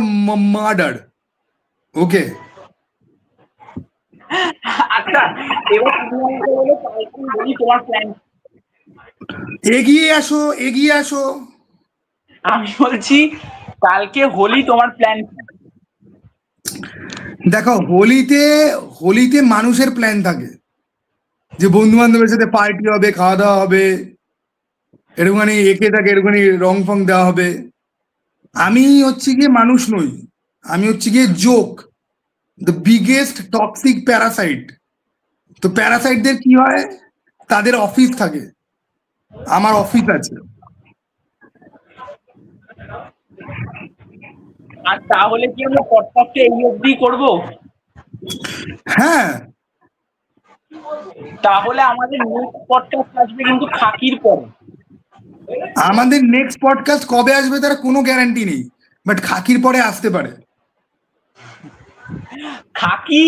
মার্ডার। ওকে, আচ্ছা এবার তুমি আমাকে বলো, কালকে বলি তোমার প্ল্যান। এগিয়ে আসো এগিয়ে আসো। আমি বলছি কালকে হোলি, তোমার প্ল্যান কি? দেখো, হোলিতে মানুষের প্ল্যান থাকে যে বন্ধু বান্ধবের সাথে পার্টি হবে, খাওয়া দাওয়া হবে, এরকমখানি একে থাকে, এরকমখানি রং ফং দেওয়া হবে। আমি হচ্ছে গিয়ে মানুষ নই, আমি হচ্ছে গিয়ে joke, the biggest toxic Parasite. তো প্যারাসাইটদের কি হয়, তাদের অফিস থাকে, আমার অফিস আছে। আর তাহলে কি আমরা পডকাস্টে এই অবধি করবো? হ্যাঁ, তাহলে আমাদের নেক্সট পডকাস্ট আসবে কিন্তু খাকির পরে। আমাদের নেক্সট পডকাস্ট কবে আসবে তার কোনো গ্যারান্টি নেই, বাট খাকির পরে আসতে পারে। খাকি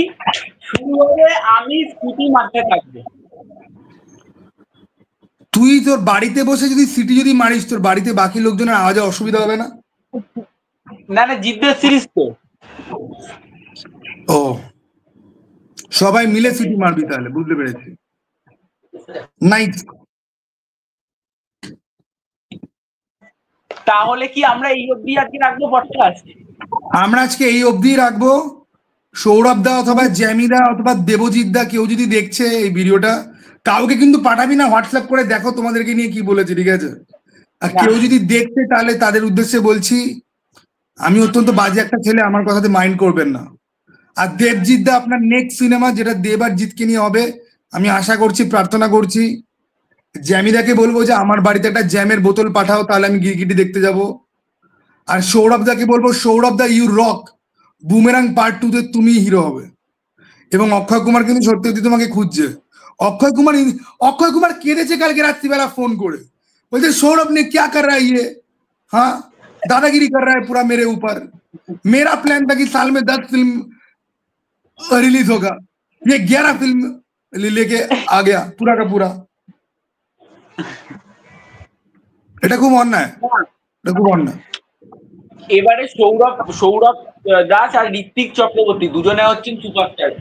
শুরু হবে, আমি স্কুটি মারতে থাকবো। তুই তোর বাড়িতে বসে যদি সিটি যদি মারিস, তোর বাড়িতে বাকি লোকজনের আওয়াজে অসুবিধা হবে না? না না, জিদ্দের সিরিজ তো। ও, সবাই মিলে সিটি মারবি তাহলে, বুঝতে পেরেছি। নাইস। তাহলে কি আমরা এই অবধি আজকে রাখবো পডকাস্ট? আমরা আজকে এই অবধি রাখবো। সৌরভ দা অথবা জ্যামিদা অথবা দেবজিৎ দা কেউ যদি দেখছে এই ভিডিওটা, কাউকে কিন্তু পাঠাবি না, হোয়াটসঅ্যাপ করে দেখো তোমাদেরকে নিয়ে কি বলেছে, ঠিক আছে? আর কেউ যদি দেখছে তাহলে তাদের উদ্দেশ্যে বলছি, আমি অত্যন্ত বাজে একটা ছেলে, আমার কথাতে মাইন্ড করবেন না। আর দেবজিৎ দা, আপনার নেক্সট সিনেমা যেটা দেব আর জিৎকে নিয়ে হবে, আমি আশা করছি, প্রার্থনা করছি। জ্যামিদাকে বলবো যে আমার বাড়িতে একটা জ্যামের বোতল পাঠাও, তাহলে আমি গিরগিটি দেখতে যাব। আর সৌরভ দাকে বলবো, সৌরভ দা ইউ রক, বুমেরাং পার্ট 2 তে তুমি হিরো হবে। এবং অক্ষয় কুমার কিন্তু সত্যি সত্যি তোমাকে খুঁজছে। অক্ষয় কুমার কেঁদেছে কালকে রাত্রিবেলা ফোন করে, বলছে सौरभ ने क्या कर रहा है ये, हाँ दादागिरी कर रहा है पूरा मेरे ऊपर। मेरा प्लान था कि साल में 10 फिल्म रिलीज होगा, ये 11 फिल्म लेके आ गया पूरा का पूरा। এটা খুব অন্যায়, এটা খুব অন্যায়। এবারে সৌরভ দাস আর ঋত্বিক চক্রবর্তী দুজনে হচ্ছেন সুপারস্টার।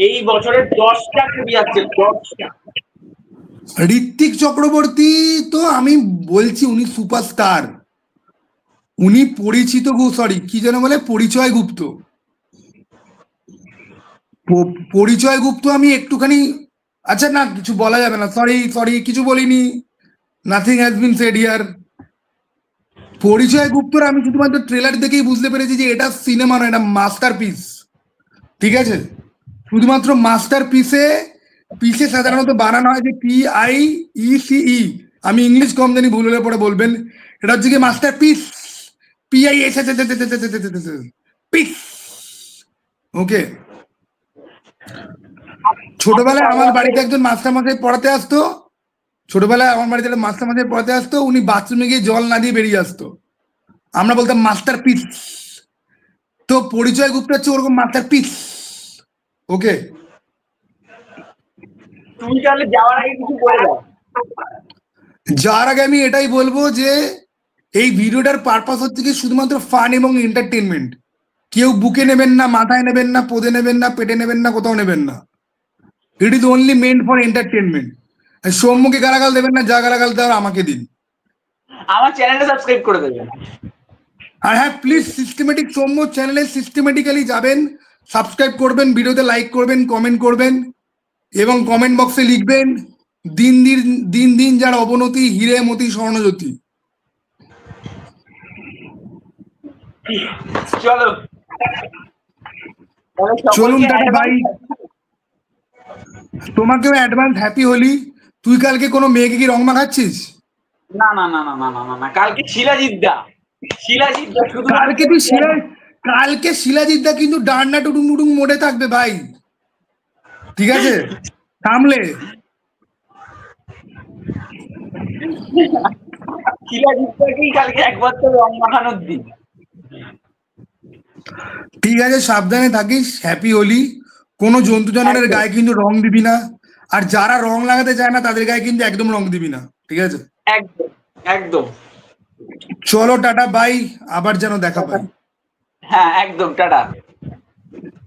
এই বছরের 10টা ছবি আসছে, 10টা। ঋত্বিক চক্রবর্তী তো আমি বলছি উনি সুপারস্টার, উনি পরিচিত, সরি কি যেন বলে, পরিচয় গুপ্ত। পরিচয় গুপ্ত আমি একটুখানি, আচ্ছা না কিছু বলা যাবে না, সরি সরি কিছু বলিনি, nothing has been said here. পরিচয় গুপ্তর আমি শুধুমাত্র ট্রেলার দেখেই বুঝতে পেরেছি যে এটা সিনেমা নয়, এটা মাস্টারপিস, ঠিক আছে? শুধুমাত্র মাস্টার পিসে সাধারণত বানানো হয় যে PIECE, আমি ইংলিশ কম জানি, ভুল হলে পরে বলবেন। এটা হচ্ছে কি মাস্টার পিস, PIS পিস। ওকে, ছোটবেলায় আমার বাড়িতে একজন মাস্টারমশাই পড়াতে আসতো, ছোটবেলায় আমার বাড়িতে একটা মাস্টারমশাই পড়াতে আসতো, উনি বাথরুমে গিয়ে জল না দিয়ে বেরিয়ে আসতো, আমরা বলতাম মাস্টার পিস। তো পরিচয় গুপ্ত হচ্ছে ওরকম মাস্টার পিস। ওকে, তুমি তাহলে যাওয়ার আগে কিছু বলে দাও। যার আগে আমি এটাই বলবো যে এই ভিডিওটার পারপাস হচ্ছে কি শুধুমাত্র ফান এবং এন্টারটেনমেন্ট। কেউ বুকে নেবেন না, মাথায় নেবেন না, পদে নেবেন না, পেটে নেবেন না, কোথাও নেবেন না। It is only meant for entertainment. সৌম্যকে গালাগাল দেবেন না, যা গালাগাল দেওয়ার আমাকে দিন। আমার চ্যানেলটা সাবস্ক্রাইব করে দেবেন। আর হ্যাঁ, প্লিজ সিস্টেমেটিক সৌম্য চ্যানেলে সিস্টেমেটিক্যালি যাবেন, সাবস্ক্রাইব করবেন, ভিডিওতে লাইক করবেন, কমেন্ট করবেন এবং কমেন্ট বক্সে লিখবেন দিন দিন দিন দিন যার অবনতি, হিরে মতি স্বর্ণজ্যোতি। চলো চলুন টাটা ভাই, তোমাকেও অ্যাডভান্স হ্যাপি হোলি। তুই কালকে কোনো মেয়েকে কি রং মাখাচ্ছিস? না না না না না না না না, কালকে শিলাজিৎ দা শুধু কালকে তুই কালকে শিলাজিৎ দা কিন্তু ডান্ডা টুডুং টুডুং মোড়ে থাকবে ভাই, ঠিক আছে? সামলে। শিলাজিৎদাকেই কালকে একবার তো রং মাখানোর দিন। ঠিক আছে, সাবধানে থাকিস। হ্যাপি হোলি। কোনো জন্তু জানোয়ারের গায়ে কিন্তু রং দিবি না, আর যারা রং লাগাতে চায় না তাদের গায়ে কিন্তু একদম রং দিবি না, ঠিক আছে? একদম একদম। চলো টাটা বাই, আবার যেন দেখা পাই। হ্যাঁ একদম, টাটা।